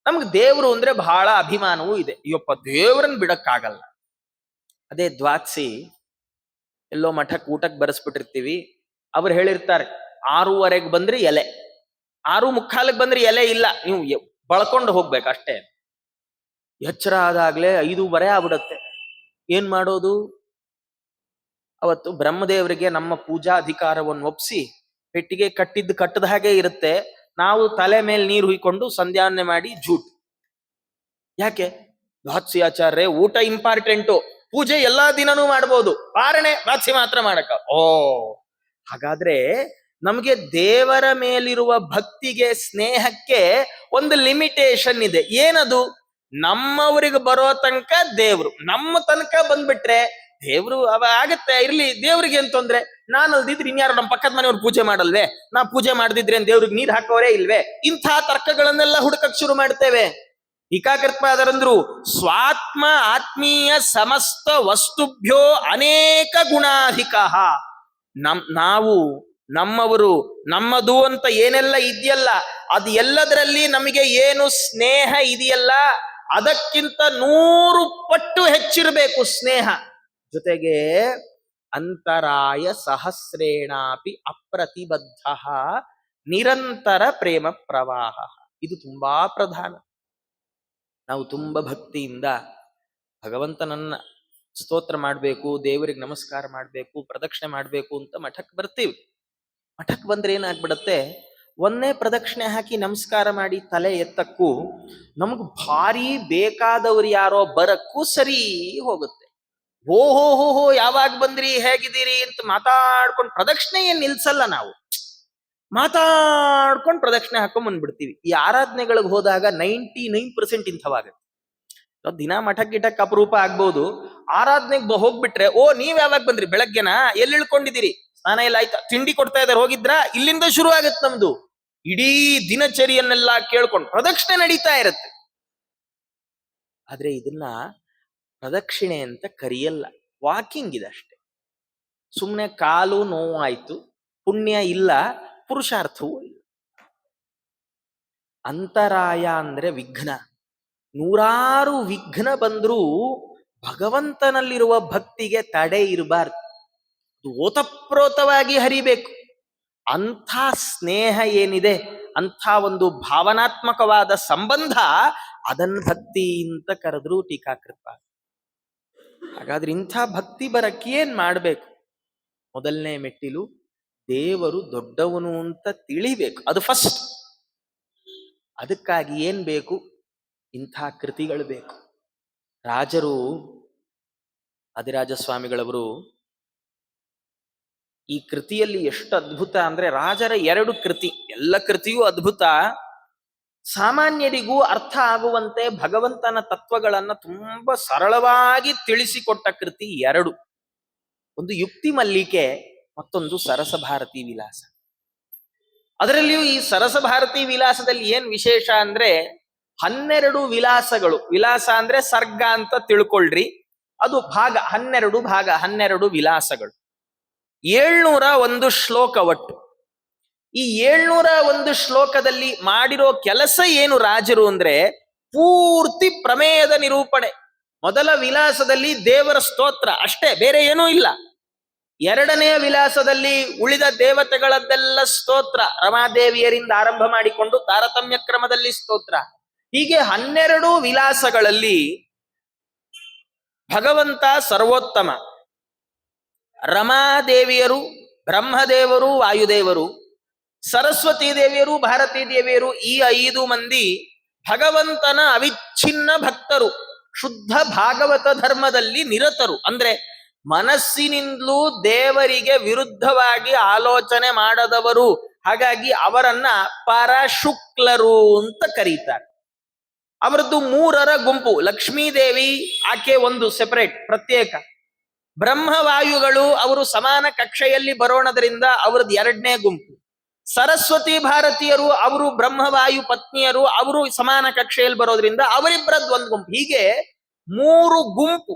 ನಮ್ಗೆ ದೇವರು ಅಂದ್ರೆ ಬಹಳ ಅಭಿಮಾನವೂ ಇದೆ. ಅಯ್ಯಪ್ಪ ದೇವರನ್ನ ಬಿಡಕ್ಕಾಗಲ್ಲ. ಅದೇ ದ್ವಾದಸಿ ಎಲ್ಲೋ ಮಠಕ್ಕೆ ಊಟಕ್ಕೆ ಬರೆಸ್ಬಿಟ್ಟಿರ್ತೀವಿ. ಅವ್ರು ಹೇಳಿರ್ತಾರೆ 6:15 ಬಂದ್ರೆ ಎಲೆ, 6:45 ಬಂದ್ರೆ ಎಲೆ ಇಲ್ಲ, ನೀವು ಬಳ್ಕೊಂಡು ಹೋಗ್ಬೇಕು ಅಷ್ಟೇ. ಎಚ್ಚರ ಆದಾಗ್ಲೇ 5:15 ಆಗ್ಬಿಡತ್ತೆ. ಏನ್ ಮಾಡೋದು? ಅವತ್ತು ಬ್ರಹ್ಮದೇವರಿಗೆ ನಮ್ಮ ಪೂಜಾ ಅಧಿಕಾರವನ್ನು ಒಪ್ಪಿಸಿ ಪೆಟ್ಟಿಗೆ ಕಟ್ಟದ ಹಾಗೆ ಇರುತ್ತೆ. ನಾವು ತಲೆ ಮೇಲೆ ನೀರು ಹುಯ್ಕೊಂಡು ಸಂಧ್ಯಾವನೆ ಮಾಡಿ ಜೂಟ್. ಯಾಕೆ? ದ್ವಾದಸಿ ಆಚಾರ್ಯ ಊಟ ಇಂಪಾರ್ಟೆಂಟು, ಪೂಜೆ ಎಲ್ಲಾ ದಿನನೂ ಮಾಡ್ಬೋದು, ಪಾರಣೆ ದ್ವಾದಸಿ ಮಾತ್ರ ಮಾಡಕ. ಹಾಗಾದ್ರೆ ನಮಗೆ ದೇವರ ಮೇಲಿರುವ ಭಕ್ತಿಗೆ, ಸ್ನೇಹಕ್ಕೆ ಒಂದು ಲಿಮಿಟೇಷನ್ ಇದೆ. ಏನದು? ನಮ್ಮವರಿಗೆ ಬರೋ ತನಕ ದೇವ್ರು, ನಮ್ಮ ತನಕ ಬಂದ್ಬಿಟ್ರೆ ದೇವ್ರು ಅವ ಆಗತ್ತೆ ಇರ್ಲಿ, ದೇವ್ರಿಗೆ ಏನ್ ತೊಂದ್ರೆ, ನಾನು ಅಲ್ದಿದ್ರೆ ಇನ್ಯಾರು ನಮ್ಮ ಪಕ್ಕದ ಮನೆಯವ್ರು ಪೂಜೆ ಮಾಡಲ್ವೇ, ನಾ ಪೂಜೆ ಮಾಡದಿದ್ರೆ ದೇವ್ರಿಗೆ ನೀರ್ ಹಾಕೋರೇ ಇಲ್ವೇ, ಇಂಥ ತರ್ಕಗಳನ್ನೆಲ್ಲ ಹುಡುಕಕ್ ಶುರು ಮಾಡ್ತೇವೆ. ಟೀಕಾಕೃತ್ಪಾದರಂದ್ರು ಸ್ವಾತ್ಮ ಆತ್ಮೀಯ ಸಮಸ್ತ ವಸ್ತುಭ್ಯೋ ಅನೇಕ ಗುಣಾಧಿಕ. ನಾವು ನಮ್ಮವರು ನಮ್ಮದು ಅಂತ ಏನೆಲ್ಲ ಇದೆಯಲ್ಲ ಅದು ಎಲ್ಲದರಲ್ಲಿ ನಮಗೆ ಏನು ಸ್ನೇಹ ಇದೆಯಲ್ಲ ಅದಕ್ಕಿಂತ 100 ಪಟ್ಟು ಹೆಚ್ಚಿರಬೇಕು ಸ್ನೇಹ. ಜೊತೆಗೆ ಅಂತರಾಯ ಸಹಸ್ರೇಣಾಪಿ ಅಪ್ರತಿಬದ್ಧ ನಿರಂತರ ಪ್ರೇಮ ಪ್ರವಾಹ. ಇದು ತುಂಬಾ ಪ್ರಧಾನ. ನಾವು ತುಂಬಾ ಭಕ್ತಿಯಿಂದ ಭಗವಂತನನ್ನ ಸ್ತೋತ್ರ ಮಾಡಬೇಕು, ದೇವರಿಗೆ ನಮಸ್ಕಾರ ಮಾಡಬೇಕು, ಪ್ರದಕ್ಷಿಣೆ ಮಾಡಬೇಕು ಅಂತ ಮಠಕ್ಕೆ ಬರ್ತೀವಿ. ಮಠಕ್ಕೆ ಬಂದ್ರೆ ಏನಾಗ್ಬಿಡತ್ತೆ, ಒಂದೇ ಪ್ರದಕ್ಷಿಣೆ ಹಾಕಿ ನಮಸ್ಕಾರ ಮಾಡಿ ತಲೆ ಎತ್ತಕ್ಕೂ ನಮಗ್ ಭಾರಿ ಬೇಕಾದವ್ರು ಯಾರೋ ಬರಕ್ಕೂ ಸರಿ ಹೋಗುತ್ತೆ. ಓಹೋ ಹೋ ಹೋ ಯಾವಾಗ ಬಂದ್ರಿ, ಹೇಗಿದ್ದೀರಿ ಅಂತ ಮಾತಾಡ್ಕೊಂಡು ಪ್ರದಕ್ಷಿಣೆ ಏನ್ ನಿಲ್ಸಲ್ಲ, ನಾವು ಮಾತಾಡ್ಕೊಂಡು ಪ್ರದಕ್ಷಿಣೆ ಹಾಕೊಂಡ್ ಬಂದ್ಬಿಡ್ತೀವಿ. ಈ ಆರಾಧನೆಗಳಿಗೆ ಹೋದಾಗ 99% ಇಂಥವಾಗುತ್ತೆ. ದಿನ ಮಠಕ್ ಗಿಟಕ್ ಅಪರೂಪ ಆಗ್ಬಹುದು, ಆರಾಧನೆಗೆ ಹೋಗ್ಬಿಟ್ರೆ ಓ ನೀವ್ ಯಾವಾಗ ಬಂದ್ರಿ, ಬೆಳಗ್ಗೆನಾ, ಎಲ್ಲಿ ಇಳ್ಕೊಂಡಿದ್ದೀರಿ, ಸ್ನಾನ ಎಲ್ಲ ಆಯ್ತಾ, ತಿಂಡಿ ಕೊಡ್ತಾ ಇದಾರೆ ಹೋಗಿದ್ರಾ, ಇಲ್ಲಿಂದ ಶುರು ಆಗತ್ತೆ ನಮ್ದು ಇಡೀ ದಿನಚರಿಯನ್ನೆಲ್ಲ ಕೇಳ್ಕೊಂಡು ಪ್ರದಕ್ಷಿಣೆ ನಡೀತಾ ಇರತ್ತೆ. ಆದ್ರೆ ಇದನ್ನ ಪ್ರದಕ್ಷಿಣೆ ಅಂತ ಕರೆಯಲ್ಲ, ವಾಕಿಂಗ್ ಇದಷ್ಟೇ. ಸುಮ್ಮನೆ ಕಾಲು ನೋವಾಯ್ತು, ಪುಣ್ಯ ಇಲ್ಲ, ಪುರುಷಾರ್ಥವೂ ಇಲ್ಲ. ಅಂತರಾಯ ಅಂದ್ರೆ ವಿಘ್ನ. 100 ವಿಘ್ನ ಬಂದ್ರೂ ಭಗವಂತನಲ್ಲಿರುವ ಭಕ್ತಿಗೆ ತಡೆ ಇರಬಾರ್ದು, ಓತಪ್ರೋತವಾಗಿ ಹರಿಬೇಕು. ಅಂಥ ಸ್ನೇಹ ಏನಿದೆ, ಅಂಥ ಒಂದು ಭಾವನಾತ್ಮಕವಾದ ಸಂಬಂಧ, ಅದನ್ನ ಭಕ್ತಿ ಅಂತ ಕರೆದ್ರು ಟೀಕಾಕೃತ. ಹಾಗಾದ್ರೆ ಇಂಥ ಭಕ್ತಿ ಬರಕ್ಕೆ ಏನ್ ಮಾಡ್ಬೇಕು? ಮೊದಲನೇ ಮೆಟ್ಟಿಲು ದೇವರು ದೊಡ್ಡವನು ಅಂತ ತಿಳಿಬೇಕು, ಅದು ಫಸ್ಟ್. ಅದಕ್ಕಾಗಿ ಏನ್ ಬೇಕು? ಇಂಥ ಕೃತಿಗಳು ಬೇಕು. ರಾಜರು, ಅಧಿರಾಜಸ್ವಾಮಿಗಳವರು ಈ ಕೃತಿಯಲ್ಲಿ ಎಷ್ಟು ಅದ್ಭುತ ಅಂದ್ರೆ, ರಾಜರ 2 ಕೃತಿ, ಎಲ್ಲ ಕೃತಿಯೂ ಅದ್ಭುತ, ಸಾಮಾನ್ಯರಿಗೂ ಅರ್ಥ ಆಗುವಂತೆ ಭಗವಂತನ ತತ್ವಗಳನ್ನ ತುಂಬಾ ಸರಳವಾಗಿ ತಿಳಿಸಿಕೊಟ್ಟ ಕೃತಿ 2. ಒಂದು ಯುಕ್ತಿ ಮಲ್ಲಿಕೆ, ಮತ್ತೊಂದು ಸರಸ ಭಾರತಿ ವಿಲಾಸ. ಅದರಲ್ಲಿಯೂ ಈ ಸರಸ ಭಾರತಿ ವಿಲಾಸದಲ್ಲಿ ಏನ್ ವಿಶೇಷ ಅಂದ್ರೆ 12 ವಿಲಾಸಗಳು. ವಿಲಾಸ ಅಂದ್ರೆ ಸರ್ಗ ಅಂತ ತಿಳ್ಕೊಳ್ರಿ, ಅದು ಭಾಗ 12 ಭಾಗ, 12 ವಿಲಾಸಗಳು, 701 ಶ್ಲೋಕ ಒಟ್ಟು. ಈ 701 ಶ್ಲೋಕದಲ್ಲಿ ಮಾಡಿರೋ ಕೆಲಸ ಏನು ರಾಜರು ಅಂದ್ರೆ, ಪೂರ್ತಿ ಪ್ರಮೇಯದ ನಿರೂಪಣೆ. ಮೊದಲ ವಿಲಾಸದಲ್ಲಿ ದೇವರ ಸ್ತೋತ್ರ ಅಷ್ಟೇ, ಬೇರೆ ಏನೂ ಇಲ್ಲ. 2ನೇ ವಿಲಾಸದಲ್ಲಿ ಉಳಿದ ದೇವತೆಗಳದ್ದೆಲ್ಲ ಸ್ತೋತ್ರ, ರಮಾದೇವಿಯರಿಂದ ಆರಂಭ ಮಾಡಿಕೊಂಡು ತಾರತಮ್ಯ ಕ್ರಮದಲ್ಲಿ ಸ್ತೋತ್ರ. ಹೀಗೆ 12 ವಿಲಾಸಗಳಲ್ಲಿ ಭಗವಂತ ಸರ್ವೋತ್ತಮ, ರಮಾದೇವಿಯರು, ಬ್ರಹ್ಮದೇವರು, ವಾಯುದೇವರು, ಸರಸ್ವತೀ ದೇವಿಯರು, ಭಾರತೀ ದೇವಿಯರು, ಈ 5 ಮಂದಿ ಭಗವಂತನ ಅವಿಚ್ಛಿನ್ನ ಭಕ್ತರು, ಶುದ್ಧ ಭಾಗವತ ಧರ್ಮದಲ್ಲಿ ನಿರತರು. ಅಂದ್ರೆ ಮನಸ್ಸಿನಿಂದಲೂ ದೇವರಿಗೆ ವಿರುದ್ಧವಾಗಿ ಆಲೋಚನೆ ಮಾಡದವರು. ಹಾಗಾಗಿ ಅವರನ್ನ ಪರಶುಕ್ಲರು ಅಂತ ಕರೀತಾರೆ. ಅವರದ್ದು 3ರ ಗುಂಪು. ಲಕ್ಷ್ಮೀದೇವಿ ಆಕೆ ಒಂದು ಸೆಪರೇಟ್, ಪ್ರತ್ಯೇಕ. ಬ್ರಹ್ಮವಾಯುಗಳು ಅವರು ಸಮಾನ ಕಕ್ಷೆಯಲ್ಲಿ ಬರೋಣದ್ರಿಂದ ಅವರದ್ದು 2ನೇ ಗುಂಪು. ಸರಸ್ವತಿ ಭಾರತೀಯರು ಅವರು ಬ್ರಹ್ಮವಾಯು ಪತ್ನಿಯರು, ಅವರು ಸಮಾನ ಕಕ್ಷೆಯಲ್ಲಿ ಬರೋದ್ರಿಂದ ಅವರಿಬ್ಬರದ್ದು 1 ಗುಂಪು. ಹೀಗೆ 3 ಗುಂಪು.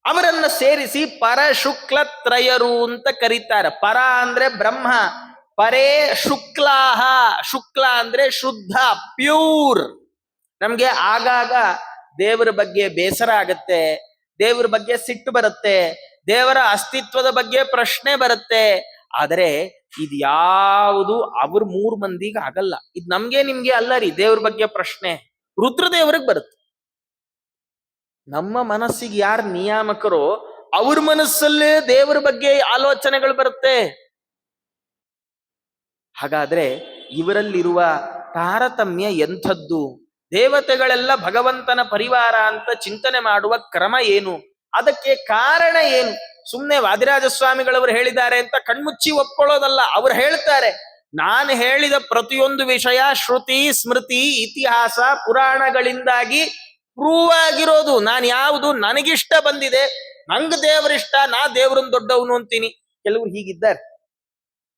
ಅವರನ್ನ ಸೇರಿಸಿ ಪರಶುಕ್ಲತ್ರಯರು ಅಂತ ಕರೀತಾರೆ. ಪರ ಅಂದ್ರೆ ಬ್ರಹ್ಮ, ಪರೇ ಶುಕ್ಲಾಹ, ಶುಕ್ಲ ಅಂದ್ರೆ ಶುದ್ಧ, ಪ್ಯೂರ್. ನಮ್ಗೆ ಆಗಾಗ ದೇವರ ಬಗ್ಗೆ ಬೇಸರ ಆಗತ್ತೆ, ದೇವರ ಬಗ್ಗೆ ಸಿಟ್ಟು ಬರುತ್ತೆ, ದೇವರ ಅಸ್ತಿತ್ವದ ಬಗ್ಗೆ ಪ್ರಶ್ನೆ ಬರುತ್ತೆ. ಆದರೆ ಇದು ಯಾವುದು ಅವ್ರ 3 ಮಂದಿಗೆ ಆಗಲ್ಲ. ಇದು ನಮ್ಗೆ ನಿಮ್ಗೆ ಅಲ್ಲ ರೀ. ದೇವ್ರ ಬಗ್ಗೆ ಪ್ರಶ್ನೆ ರುದ್ರದೇವರಿಗೆ ಬರುತ್ತೆ. ನಮ್ಮ ಮನಸ್ಸಿಗೆ ಯಾರು ನಿಯಾಮಕರೋ ಅವ್ರ ಮನಸ್ಸಲ್ಲೇ ದೇವರ ಬಗ್ಗೆ ಆಲೋಚನೆಗಳು ಬರುತ್ತೆ. ಹಾಗಾದ್ರೆ ಇವರಲ್ಲಿರುವ ತಾರತಮ್ಯ ಎಂಥದ್ದು? ದೇವತೆಗಳೆಲ್ಲ ಭಗವಂತನ ಪರಿವಾರ ಅಂತ ಚಿಂತನೆ ಮಾಡುವ ಕ್ರಮ ಏನು? ಅದಕ್ಕೆ ಕಾರಣ ಏನು? ಸುಮ್ಮನೆ ವಾದಿರಾಜ ಸ್ವಾಮಿಗಳವರು ಹೇಳಿದ್ದಾರೆ ಅಂತ ಕಣ್ಮುಚ್ಚಿ ಒಪ್ಕೊಳ್ಳೋದಲ್ಲ. ಅವ್ರು ಹೇಳ್ತಾರೆ, ನಾನು ಹೇಳಿದ ಪ್ರತಿಯೊಂದು ವಿಷಯ ಶ್ರುತಿ ಸ್ಮೃತಿ ಇತಿಹಾಸ ಪುರಾಣಗಳಿಂದಾಗಿ ಪ್ರೂವ್ ಆಗಿರೋದು. ನಾನು ಯಾವುದು ನನಗಿಷ್ಟ ಬಂದಿದೆ, ನಂಗ್ ದೇವರಿಷ್ಟ, ನಾ ದೇವ್ರನ್ ದೊಡ್ಡವನು ಅಂತೀನಿ. ಕೆಲವರು ಹೀಗಿದ್ದಾರೆ.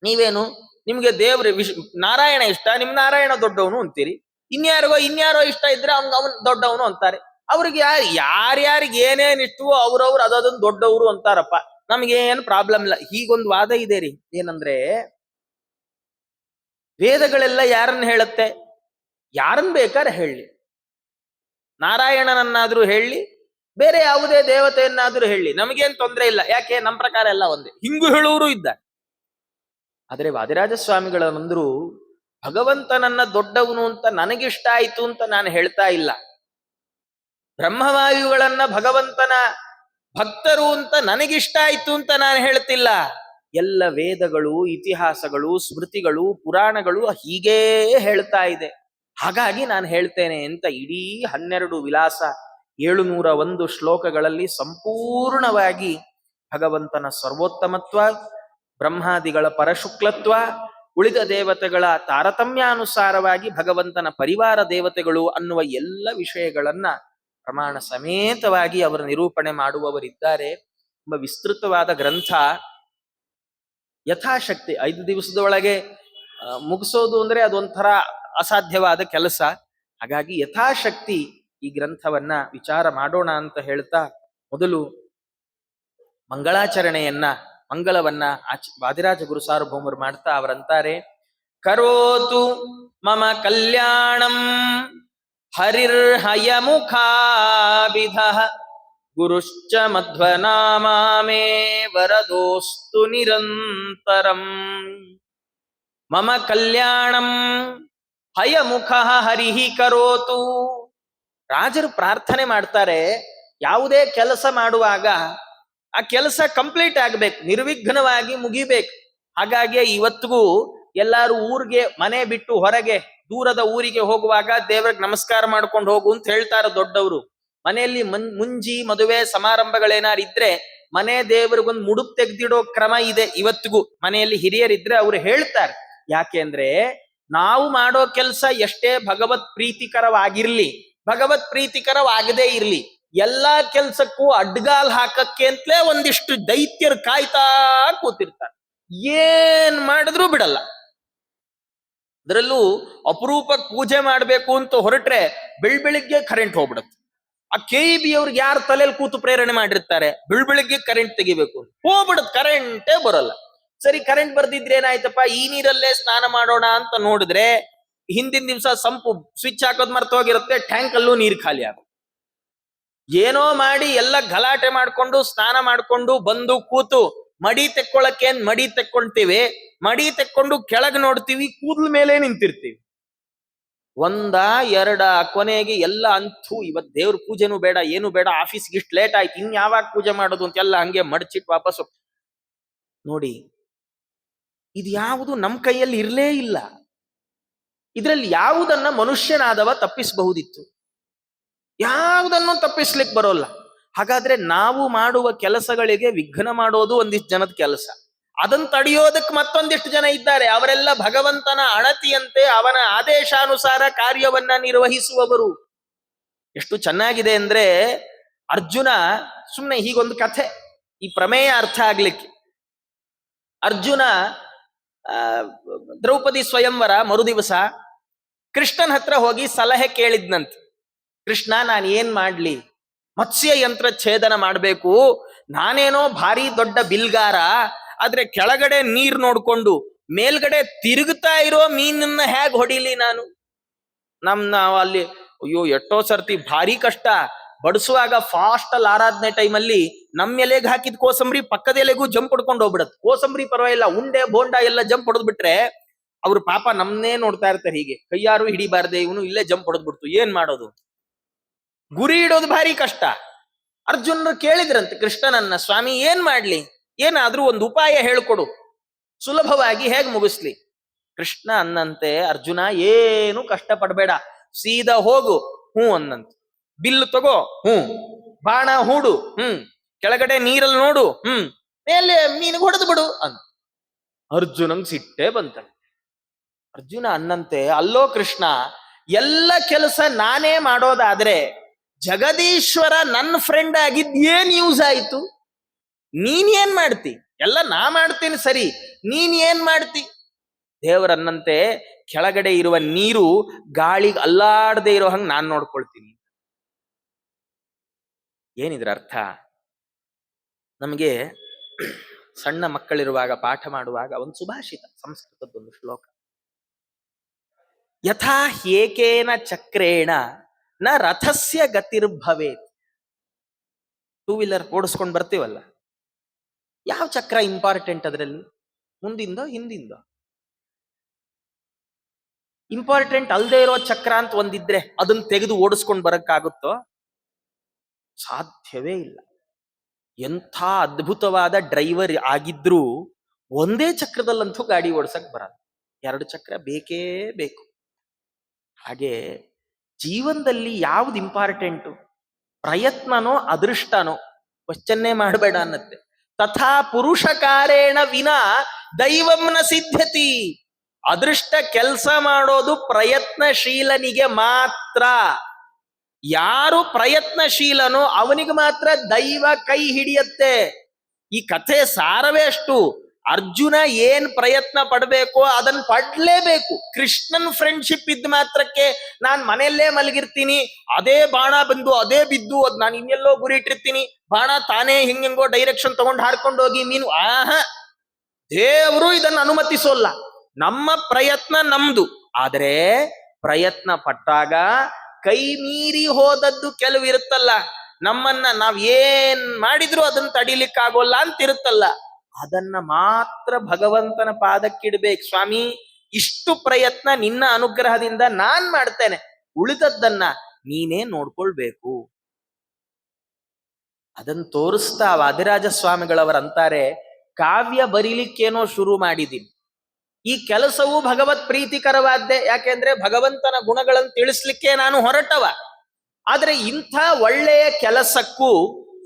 ನೀವೇನು, ನಿಮ್ಗೆ ನಾರಾಯಣ ಇಷ್ಟ, ನಿಮ್ ನಾರಾಯಣ ದೊಡ್ಡವನು ಅಂತೀರಿ. ಇನ್ಯಾರೋ ಇಷ್ಟ ಇದ್ರೆ ಅವನ್ ದೊಡ್ಡವನು ಅಂತಾರೆ. ಅವ್ರಿಗೆ ಯಾರ್ಯಾರಿಗೆ ಏನೇನ್ ಇಷ್ಟವೋ ಅವ್ರವ್ರು ಅದನ್ನ ದೊಡ್ಡವರು ಅಂತಾರಪ್ಪ. ನಮ್ಗೆ ಏನ್ ಪ್ರಾಬ್ಲಮ್ ಇಲ್ಲ. ಹೀಗೊಂದು ವಾದ ಇದೆ ರೀ. ಏನಂದ್ರೆ ವೇದಗಳೆಲ್ಲ ಯಾರನ್ನ ಹೇಳುತ್ತೆ? ಯಾರನ್ನ ಬೇಕಾದ್ರೆ ಹೇಳಿ, ನಾರಾಯಣನನ್ನಾದ್ರೂ ಹೇಳಿ, ಬೇರೆ ಯಾವುದೇ ದೇವತೆಯನ್ನಾದ್ರೂ ಹೇಳಿ, ನಮಗೇನ್ ತೊಂದರೆ ಇಲ್ಲ. ಯಾಕೆ? ನಮ್ಮ ಪ್ರಕಾರ ಎಲ್ಲ ಒಂದೇ. ಹಿಂಗು ಹೇಳುವರು ಇದ್ದ. ಆದ್ರೆ ವಾದಿರಾಜ ಸ್ವಾಮಿಗಳಂದ್ರು, ಭಗವಂತನನ್ನ ದೊಡ್ಡವನು ಅಂತ ನನಗಿಷ್ಟ ಆಯ್ತು ಅಂತ ನಾನು ಹೇಳ್ತಾ ಇಲ್ಲ. ಬ್ರಹ್ಮವಾಯುಗಳನ್ನ ಭಗವಂತನ ಭಕ್ತರು ಅಂತ ನನಗಿಷ್ಟ ಆಯ್ತು ಅಂತ ನಾನು ಹೇಳ್ತಿಲ್ಲ. ಎಲ್ಲ ವೇದಗಳು, ಇತಿಹಾಸಗಳು, ಸ್ಮೃತಿಗಳು, ಪುರಾಣಗಳು ಹೀಗೇ ಹೇಳ್ತಾ ಇದೆ. ಹಾಗಾಗಿ ನಾನು ಹೇಳ್ತೇನೆ ಅಂತ ಇಡೀ 12 ವಿಲಾಸ 701 ಶ್ಲೋಕಗಳಲ್ಲಿ ಸಂಪೂರ್ಣವಾಗಿ ಭಗವಂತನ ಸರ್ವೋತ್ತಮತ್ವ, ಬ್ರಹ್ಮಾದಿಗಳ ಪರಶುಕ್ಲತ್ವ, ಉಳಿದ ದೇವತೆಗಳ ತಾರತಮ್ಯಾನುಸಾರವಾಗಿ ಭಗವಂತನ ಪರಿವಾರ ದೇವತೆಗಳು ಅನ್ನುವ ಎಲ್ಲ ವಿಷಯಗಳನ್ನ ಪ್ರಮಾಣ ಸಮೇತವಾಗಿ ಅವರು ನಿರೂಪಣೆ ಮಾಡುವವರಿದ್ದಾರೆ. ತುಂಬ ವಿಸ್ತೃತವಾದ ಗ್ರಂಥ. ಯಥಾಶಕ್ತಿ 5 ದಿವಸದೊಳಗೆ ಮುಗಿಸೋದು ಅಂದ್ರೆ ಅದೊಂಥರ ಅಸಾಧ್ಯವಾದ ಕೆಲಸ. ಹಾಗಾಗಿ ಯಥಾಶಕ್ತಿ ಈ ಗ್ರಂಥವನ್ನ ವಿಚಾರ ಮಾಡೋಣ ಅಂತ ಹೇಳ್ತಾ, ಮೊದಲು ಮಂಗಳವನ್ನ ವಾದಿರಾಜ ಗುರು ಸಾರ್ವಭೌಮರು ಮಾಡ್ತಾ ಅವರಂತಾರೆ, ಕರೋತು ಮಮ ಕಲ್ಯಾಣಂ ಹರಿರ್ಹಯಮುಖಾಭಿಧ ಗುರುಶ್ಚ ಮಧ್ವನಾಮೇ ವರದೋಸ್ತು ನಿರಂತರಂ. ಮಮ ಕಲ್ಯಾಣಂ ಹಯಮುಖ ಹರಿಹಿ ಕರೋತು. ರಾಜರು ಪ್ರಾರ್ಥನೆ ಮಾಡ್ತಾರೆ, ಯಾವುದೇ ಕೆಲಸ ಮಾಡುವಾಗ ಆ ಕೆಲಸ ಕಂಪ್ಲೀಟ್ ಆಗ್ಬೇಕು, ನಿರ್ವಿಘ್ನವಾಗಿ ಮುಗಿಬೇಕು. ಹಾಗಾಗಿ ಇವತ್ತಿಗೂ ಎಲ್ಲಾರು ಊರಿಗೆ ಮನೆ ಬಿಟ್ಟು ಹೊರಗೆ ದೂರದ ಊರಿಗೆ ಹೋಗುವಾಗ ದೇವ್ರಿಗೆ ನಮಸ್ಕಾರ ಮಾಡ್ಕೊಂಡು ಹೋಗು ಅಂತ ಹೇಳ್ತಾರೆ ದೊಡ್ಡವರು. ಮನೆಯಲ್ಲಿ ಮುಂಜಿ ಮದುವೆ ಸಮಾರಂಭಗಳೇನಾರು ಇದ್ರೆ ಮನೆ ದೇವರಿಗೊಂದು ಮುಡುಪ್ ತೆಗ್ದಿಡೋ ಕ್ರಮ ಇದೆ ಇವತ್ತಿಗೂ. ಮನೆಯಲ್ಲಿ ಹಿರಿಯರಿದ್ರೆ ಅವ್ರು ಹೇಳ್ತಾರೆ. ಯಾಕೆ ಅಂದ್ರೆ, ನಾವು ಮಾಡೋ ಕೆಲಸ ಎಷ್ಟೇ ಭಗವತ್ ಪ್ರೀತಿಕರವಾಗಿರ್ಲಿ, ಭಗವತ್ ಪ್ರೀತಿಕರವಾಗದೇ ಇರ್ಲಿ, ಎಲ್ಲಾ ಕೆಲ್ಸಕ್ಕೂ ಅಡ್ಗಾಲ್ ಹಾಕಕ್ಕೆ ಅಂತಲೇ ಒಂದಿಷ್ಟು ದೈತ್ಯರು ಕಾಯ್ತಾ ಕೂತಿರ್ತಾರೆ. ಏನ್ ಮಾಡಿದ್ರು ಬಿಡಲ್ಲ. ಅದರಲ್ಲೂ ಅಪರೂಪಕ್ಕೆ ಪೂಜೆ ಮಾಡ್ಬೇಕು ಅಂತ ಹೊರಟ್ರೆ ಬೆಳಿಗ್ಗೆ ಕರೆಂಟ್ ಹೋಗ್ಬಿಡುತ್ತೆ. ಆ KEB ಅವ್ರಿಗೆ ಯಾರು ತಲೆಯಲ್ಲಿ ಕೂತು ಪ್ರೇರಣೆ ಮಾಡಿರ್ತಾರೆ, ಬೆಳಿಗ್ಗೆ ಕರೆಂಟ್ ತೆಗಿಬೇಕು ಅಂತ ಹೋಗ್ಬಿಡುತ್ತೆ, ಕರೆಂಟೇ ಬರಲ್ಲ. ಸರಿ, ಕರೆಂಟ್ ಬರ್ದಿದ್ರೆ ಏನಾಯ್ತಪ್ಪ, ಈ ನೀರಲ್ಲೇ ಸ್ನಾನ ಮಾಡೋಣ ಅಂತ ನೋಡಿದ್ರೆ ಹಿಂದಿನ ದಿವಸ ಸಂಪು ಸ್ವಿಚ್ ಹಾಕೋದ್ ಮರ್ತ ಹೋಗಿರುತ್ತೆ, ಟ್ಯಾಂಕ್ ಅಲ್ಲೂ ನೀರು ಖಾಲಿ ಆಗುತ್ತೆ. ಏನೋ ಮಾಡಿ ಎಲ್ಲ ಗಲಾಟೆ ಮಾಡ್ಕೊಂಡು ಸ್ನಾನ ಮಾಡ್ಕೊಂಡು ಬಂದು ಕೂತು ಮಡಿ ತೆಕ್ಕೊಳ್ತೀವಿ. ಮಡಿ ತೆಕ್ಕೊಂಡು ಕೆಳಗೆ ನೋಡ್ತೀವಿ, ಕೂದಲ ಮೇಲೆ ನಿಂತಿರ್ತೀವಿ. 1, 2 ಕೊನೆಗೆ ಎಲ್ಲ ಅಂತೂ ಇವತ್ ದೇವ್ರ ಪೂಜೆನೂ ಬೇಡ, ಏನು ಬೇಡ, ಆಫೀಸ್ಗೆ ಇಷ್ಟು ಲೇಟ್ ಆಯ್ತು, ಇನ್ ಯಾವಾಗ ಪೂಜೆ ಮಾಡೋದು ಅಂತ ಎಲ್ಲ ಹಂಗೆ ಮಡಚಿಟ್ಟು ವಾಪಸ್ ನೋಡಿ. ಇದು ಯಾವುದು ನಮ್ಮ ಕೈಯಲ್ಲಿ ಇರಲೇ ಇಲ್ಲ. ಇದರಲ್ಲಿ ಯಾವುದನ್ನ ಮನುಷ್ಯನಾದವ ತಪ್ಪಿಸಬಹುದಿತ್ತು, ಯಾವುದನ್ನು ತಪ್ಪಿಸ್ಲಿಕ್ಕೆ ಬರೋಲ್ಲ. ಹಾಗಾದ್ರೆ ನಾವು ಮಾಡುವ ಕೆಲಸಗಳಿಗೆ ವಿಘ್ನ ಮಾಡೋದು ಒಂದಿಷ್ಟು ಜನದ ಕೆಲಸ. ಅದನ್ನ ತಡೆಯೋದಕ್ಕೆ ಮತ್ತೊಂದಿಷ್ಟು ಜನ ಇದ್ದಾರೆ. ಅವರೆಲ್ಲ ಭಗವಂತನ ಅಣತಿಯಂತೆ ಅವನ ಆದೇಶಾನುಸಾರ ಕಾರ್ಯವನ್ನ ನಿರ್ವಹಿಸುವವರು. ಎಷ್ಟು ಚೆನ್ನಾಗಿದೆ ಅಂದ್ರೆ, ಅರ್ಜುನ, ಸುಮ್ಮನೆ ಹೀಗೊಂದು ಕಥೆ, ಈ ಪ್ರಮೇಯ ಅರ್ಥ ಆಗ್ಲಿಕ್ಕೆ. ಅರ್ಜುನ ದ್ರೌಪದಿ ಸ್ವಯಂವರ ಮರುದಿವಸ ಕೃಷ್ಣನ ಹತ್ರ ಹೋಗಿ ಸಲಹೆ ಕೇಳಿದ್ನಂತೆ. ಕೃಷ್ಣ, ನಾನು ಏನ್ ಮಾಡ್ಲಿ? ಮತ್ಸ್ಯ ಯಂತ್ರ ಛೇದನ ಮಾಡ್ಬೇಕು, ನಾನೇನೋ ಭಾರಿ ದೊಡ್ಡ ಬಿಲ್ಗಾರ, ಆದ್ರೆ ಕೆಳಗಡೆ ನೀರ್ ನೋಡ್ಕೊಂಡು ಮೇಲ್ಗಡೆ ತಿರುಗುತ್ತಾ ಇರೋ ಮೀನನ್ನ ಹೇಗ್ ಹೊಡಿಲಿ ನಾನು? ನಾವು ಅಲ್ಲಿ ಅಯ್ಯೋ ಎಷ್ಟೋ ಸರ್ತಿ ಭಾರಿ ಕಷ್ಟ. ಬಡಿಸುವಾಗ ಫಾಸ್ಟ್ ಅಲ್ಲಿ ಆರಾಧನೆ ಟೈಮಲ್ಲಿ ನಮ್ಮ ಎಲೆಗೆ ಹಾಕಿದ ಕೋಸಂಬರಿ ಪಕ್ಕದ ಎಲೆಗೂ ಜಂಪ್ ಹೊಡ್ಕೊಂಡು ಹೋಗ್ಬಿಡತ್ತೆ. ಕೋಸಂಬರಿ ಪರವಾಗಿಲ್ಲ, ಉಂಡೆ ಬೋಂಡ ಎಲ್ಲ ಜಂಪ್ ಹೊಡೆದ್ ಬಿಟ್ರೆ ಅವ್ರು ಪಾಪ ನಮ್ನೇ ನೋಡ್ತಾ ಇರ್ತಾರೆ, ಹೀಗೆ ಕೈಯಾರು ಹಿಡಿಬಾರ್ದೆ, ಇವನು ಇಲ್ಲೇ ಜಂಪ್ ಹೊಡೆದ್ಬಿಡ್ತು, ಏನ್ ಮಾಡೋದು? ಗುರಿ ಇಡೋದು ಭಾರಿ ಕಷ್ಟ. ಅರ್ಜುನರು ಕೇಳಿದ್ರಂತೆ ಕೃಷ್ಣನನ್ನ, ಸ್ವಾಮಿ ಏನ್ ಮಾಡ್ಲಿ, ಏನಾದ್ರೂ ಒಂದು ಉಪಾಯ ಹೇಳ್ಕೊಡು, ಸುಲಭವಾಗಿ ಹೇಗ್ ಮುಗಿಸ್ಲಿ? ಕೃಷ್ಣ ಅನ್ನಂತೆ, ಅರ್ಜುನ ಏನು ಕಷ್ಟ ಪಡ್ಬೇಡ, ಸೀದಾ ಹೋಗು, ಅನ್ನಂತೆ. ಬಿಲ್ಲು ತಗೋ, ಬಾಣ ಹೂಡು, ಕೆಳಗಡೆ ನೀರಲ್ಲಿ ನೋಡು, ಮೇಲೆ ಮೀನಿಗೆ ಹೊಡೆದು ಬಿಡು ಅಂತ. ಅರ್ಜುನಂಗ್ ಸಿಟ್ಟೆ ಬಂತ. ಅರ್ಜುನ ಅನ್ನಂತೆ, ಅಲ್ಲೋ ಕೃಷ್ಣ, ಎಲ್ಲ ಕೆಲಸ ನಾನೇ ಮಾಡೋದಾದ್ರೆ ಜಗದೀಶ್ವರ ನನ್ನ ಫ್ರೆಂಡ್ ಆಗಿದ್ ಏನ್ ಯೂಸ್ ಆಯ್ತು? ನೀನ್ ಏನ್ ಮಾಡ್ತಿ? ಎಲ್ಲ ನಾ ಮಾಡ್ತೀನಿ ಸರಿ, ನೀನ್ ಏನ್ ಮಾಡ್ತಿ? ದೇವರನ್ನಂತೆ, ಕೆಳಗಡೆ ಇರುವ ನೀರು ಗಾಳಿಗೆ ಅಲ್ಲಾಡದೆ ಇರೋ ಹಂಗೆ ನಾನ್ ನೋಡ್ಕೊಳ್ತೀನಿ. ಏನಿದ್ರ ಅರ್ಥ? ನಮಗೆ ಸಣ್ಣ ಮಕ್ಕಳಿರುವಾಗ ಪಾಠ ಮಾಡುವಾಗ ಒಂದು ಸುಭಾಷಿತ, ಸಂಸ್ಕೃತದ್ದೊಂದು ಶ್ಲೋಕ, ಯಥಾ ಏಕೇನ ಚಕ್ರೇಣ ನ ರಥಸ್ಯ ಗತಿರ್ಭವೇತ್. ಟೂ ವೀಲರ್ ಓಡಿಸ್ಕೊಂಡು ಬರ್ತೀವಲ್ಲ, ಯಾವ ಚಕ್ರ ಇಂಪಾರ್ಟೆಂಟ್ ಅದರಲ್ಲಿ? ಮುಂದಿಂದೋ ಹಿಂದಿಂದೋ? ಇಂಪಾರ್ಟೆಂಟ್ ಅಲ್ಲದೆ ಇರೋ ಚಕ್ರ ಅಂತ ಒಂದಿದ್ರೆ ಅದನ್ನ ತೆಗೆದು ಓಡಿಸ್ಕೊಂಡು ಬರಕ್ಕಾಗುತ್ತೋ? ಸಾಧ್ಯವೇ ಇಲ್ಲ. ಎಂಥ ಅದ್ಭುತವಾದ ಡ್ರೈವರ್ ಆಗಿದ್ರೂ ಒಂದೇ ಚಕ್ರದಲ್ಲಂತೂ ಗಾಡಿ ಓಡಿಸಕ್ ಬರಲ್ಲ, ಎರಡು ಚಕ್ರ ಬೇಕೇ ಬೇಕು. ಹಾಗೆ ಜೀವನದಲ್ಲಿ ಯಾವ್ದು ಇಂಪಾರ್ಟೆಂಟು? ಪ್ರಯತ್ನನೋ ಅದೃಷ್ಟನೋ? ಕ್ವಶ್ಚನ್ನೇ ಮಾಡಬೇಡ ಅನ್ನತ್ತೆ. ತಥಾ ಪುರುಷಕಾರೇಣ ವಿನಾ ದೈವಂನ ಸಿದ್ಧತಿ. ಅದೃಷ್ಟ ಕೆಲಸ ಮಾಡೋದು ಪ್ರಯತ್ನಶೀಲನಿಗೆ ಮಾತ್ರ. ಯಾರು ಪ್ರಯತ್ನಶೀಲನೋ ಅವನಿಗೆ ಮಾತ್ರ ದೈವ ಕೈ ಹಿಡಿಯತ್ತೆ. ಈ ಕಥೆ ಸಾರವೇ ಅಷ್ಟು. ಅರ್ಜುನ ಏನ್ ಪ್ರಯತ್ನ ಪಡ್ಬೇಕೋ ಅದನ್ನ ಪಡ್ಲೇಬೇಕು. ಕೃಷ್ಣನ್ ಫ್ರೆಂಡ್ಶಿಪ್ ಇದ್ದ ಮಾತ್ರಕ್ಕೆ ನಾನ್ ಮನೆಯಲ್ಲೇ ಮಲಗಿರ್ತೀನಿ, ಅದೇ ಬಾಣ ಬಂದು ಅದೇ ಬಿದ್ದು ಅದ್ ನಾನು ಇನ್ನೆಲ್ಲೋ ಗುರಿ ಇಟ್ಟಿರ್ತೀನಿ, ಬಾಣ ತಾನೇ ಹಿಂಗೆಂಗೋ ಡೈರೆಕ್ಷನ್ ತಗೊಂಡು ಹಾರ್ಕೊಂಡು ಹೋಗಿ ಮೀನು, ದೇವರು ಇದನ್ನು ಅನುಮತಿಸೋಲ್ಲ. ನಮ್ಮ ಪ್ರಯತ್ನ ನಮ್ದು, ಆದರೆ ಪ್ರಯತ್ನ ಪಟ್ಟಾಗ ಕೈ ಮೀರಿ ಹೋದದ್ದು ಕೆಲವು ಇರುತ್ತಲ್ಲ, ನಮ್ಮನ್ನ ನಾವ್ ಏನ್ ಮಾಡಿದ್ರು ಅದನ್ನ ತಡಿಲಿಕ್ಕಾಗೋಲ್ಲ ಅಂತ ಇರುತ್ತಲ್ಲ, ಅದನ್ನ ಮಾತ್ರ ಭಗವಂತನ ಪಾದಕ್ಕಿಡ್ಬೇಕು. ಸ್ವಾಮಿ, ಇಷ್ಟು ಪ್ರಯತ್ನ ನಿನ್ನ ಅನುಗ್ರಹದಿಂದ ನಾನ್ ಮಾಡ್ತೇನೆ, ಉಳಿದದ್ದನ್ನ ನೀನೇ ನೋಡ್ಕೊಳ್ಬೇಕು. ಅದನ್ನ ತೋರಿಸ್ತಾ ವಾದಿರಾಜ ಸ್ವಾಮಿಗಳವರಂತಾರೆ, ಕಾವ್ಯ ಬರೀಲಿಕ್ಕೇನೋ ಶುರು ಮಾಡಿದ್ದೀನಿ, ಈ ಕೆಲಸವು ಭಗವತ್ ಪ್ರೀತಿಕರವಾದ್ದೇ. ಯಾಕೆಂದ್ರೆ ಭಗವಂತನ ಗುಣಗಳನ್ನು ತಿಳಿಸ್ಲಿಕ್ಕೆ ನಾನು ಹೊರಟವ. ಆದ್ರೆ ಇಂಥ ಒಳ್ಳೆಯ ಕೆಲಸಕ್ಕೂ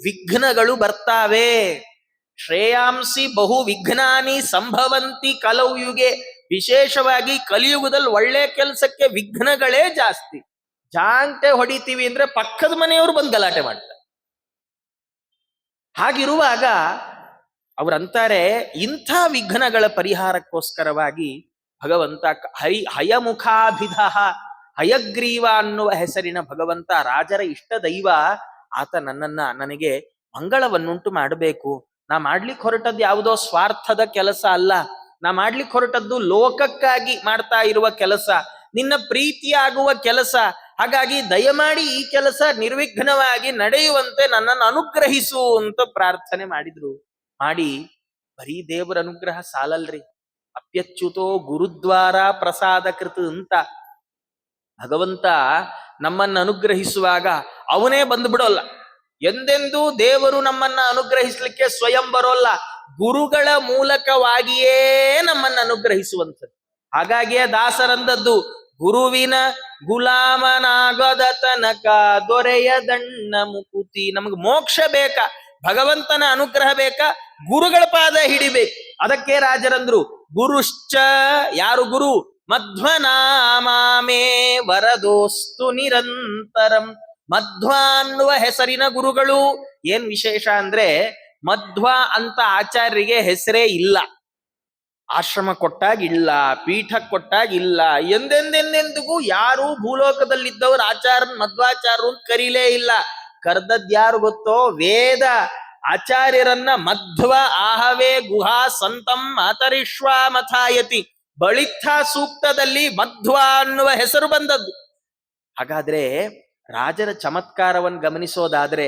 ವಿಘ್ನಗಳು ಬರ್ತಾವೆ. ಶ್ರೇಯಾಂಸಿ ಬಹು ವಿಘ್ನಾನಿ ಸಂಭವಂತಿ ಕಲೌ ಯುಗೆ. ವಿಶೇಷವಾಗಿ ಕಲಿಯುಗದಲ್ಲಿ ಒಳ್ಳೆ ಕೆಲಸಕ್ಕೆ ವಿಘ್ನಗಳೇ ಜಾಸ್ತಿ. ಜಾಂಟೆ ಹೊಡಿತೀವಿ ಅಂದ್ರೆ ಪಕ್ಕದ ಮನೆಯವರು ಬಂದು ಗಲಾಟೆ ಮಾಡ್ತಾರೆ. ಹಾಗಿರುವಾಗ ಅವರಂತಾರೆ, ಇಂಥ ವಿಘ್ನಗಳ ಪರಿಹಾರಕ್ಕೋಸ್ಕರವಾಗಿ ಭಗವಂತ ಹಯಮುಖಾಭಿಧ, ಹಯಗ್ರೀವ ಅನ್ನುವ ಹೆಸರಿನ ಭಗವಂತ ರಾಜರ ಇಷ್ಟ ದೈವ. ಆತ ನನಗೆ ಮಂಗಳವನ್ನುಂಟು ಮಾಡಬೇಕು. ನಾ ಮಾಡ್ಲಿಕ್ಕೆ ಹೊರಟದ್ದು ಯಾವುದೋ ಸ್ವಾರ್ಥದ ಕೆಲಸ ಅಲ್ಲ, ನಾ ಮಾಡ್ಲಿಕ್ಕೆ ಹೊರಟದ್ದು ಲೋಕಕ್ಕಾಗಿ ಮಾಡ್ತಾ ಇರುವ ಕೆಲಸ, ನಿನ್ನ ಪ್ರೀತಿಯಾಗುವ ಕೆಲಸ. ಹಾಗಾಗಿ ದಯಮಾಡಿ ಈ ಕೆಲಸ ನಿರ್ವಿಘ್ನವಾಗಿ ನಡೆಯುವಂತೆ ನನ್ನನ್ನು ಅನುಗ್ರಹಿಸು ಅಂತ ಪ್ರಾರ್ಥನೆ ಮಾಡಿದ್ರು. ಮಾಡಿ ಬರೀ ದೇವರ ಅನುಗ್ರಹ ಸಾಲಲ್ರಿ, ಅಪ್ಯಚ್ಯುತೋ ಗುರುದ್ವಾರ ಪ್ರಸಾದ ಕೃತ ಅಂತ ಭಗವಂತ ನಮ್ಮನ್ನ ಅನುಗ್ರಹಿಸುವಾಗ ಅವನೇ ಬಂದು ಬಿಡೋಲ್ಲ. ಎಂದೆಂದೂ ದೇವರು ನಮ್ಮನ್ನ ಅನುಗ್ರಹಿಸ್ಲಿಕ್ಕೆ ಸ್ವಯಂ ಬರೋಲ್ಲ, ಗುರುಗಳ ಮೂಲಕವಾಗಿಯೇ ನಮ್ಮನ್ನ ಅನುಗ್ರಹಿಸುವಂಥದ್ದು. ಹಾಗಾಗಿಯೇ ದಾಸರಂದದ್ದು, ಗುರುವಿನ ಗುಲಾಮನಾಗದ ತನಕ ದೊರೆಯದಣ್ಣ ಮುಕುತಿ. ನಮಗೆ ಮೋಕ್ಷ ಬೇಕಾ, ಭಗವಂತನ ಅನುಗ್ರಹ ಬೇಕಾ, ಗುರುಗಳ ಪಾದ ಹಿಡಿಬೇಕು. ಅದಕ್ಕೆ ರಾಜರಂದ್ರು, ಗುರುಶ್ಚ, ಯಾರು ಗುರು? ಮಧ್ವನಾಮೇ ವರದೋಸ್ತು ನಿರಂತರಂ. ಮಧ್ವ ಅನ್ನುವ ಹೆಸರಿನ ಗುರುಗಳು. ಏನ್ ವಿಶೇಷ ಅಂದ್ರೆ, ಮಧ್ವ ಅಂತ ಆಚಾರ್ಯರಿಗೆ ಹೆಸರೇ ಇಲ್ಲ. ಆಶ್ರಮ ಕೊಟ್ಟಾಗಿಲ್ಲ, ಪೀಠ ಕೊಟ್ಟಾಗಿಲ್ಲ, ಎಂದೆಂದೆಂದೆಂದಿಗೂ ಯಾರೂ ಭೂಲೋಕದಲ್ಲಿದ್ದವರು ಆಚಾರ್ಯ ಮಧ್ವಾಚಾರ್ಯರು ಅಂತ ಕರೀಲೇ ಇಲ್ಲ. ಕರ್ದದ್ಯಾರು ಗೊತ್ತೋ? ವೇದ ಆಚಾರ್ಯರನ್ನ ಮಧ್ವ ಆಹವೇ ಗುಹಾ ಸಂತಂ ಮಾತರಿಶ್ವಾ ಮಥಾಯತಿ. ಬಳಿತ್ಥ ಸೂಕ್ತದಲ್ಲಿ ಮಧ್ವ ಅನ್ನುವ ಹೆಸರು ಬಂದದ್ದು. ಹಾಗಾದ್ರೆ ರಾಜರ ಚಮತ್ಕಾರವನ್ನು ಗಮನಿಸೋದಾದ್ರೆ,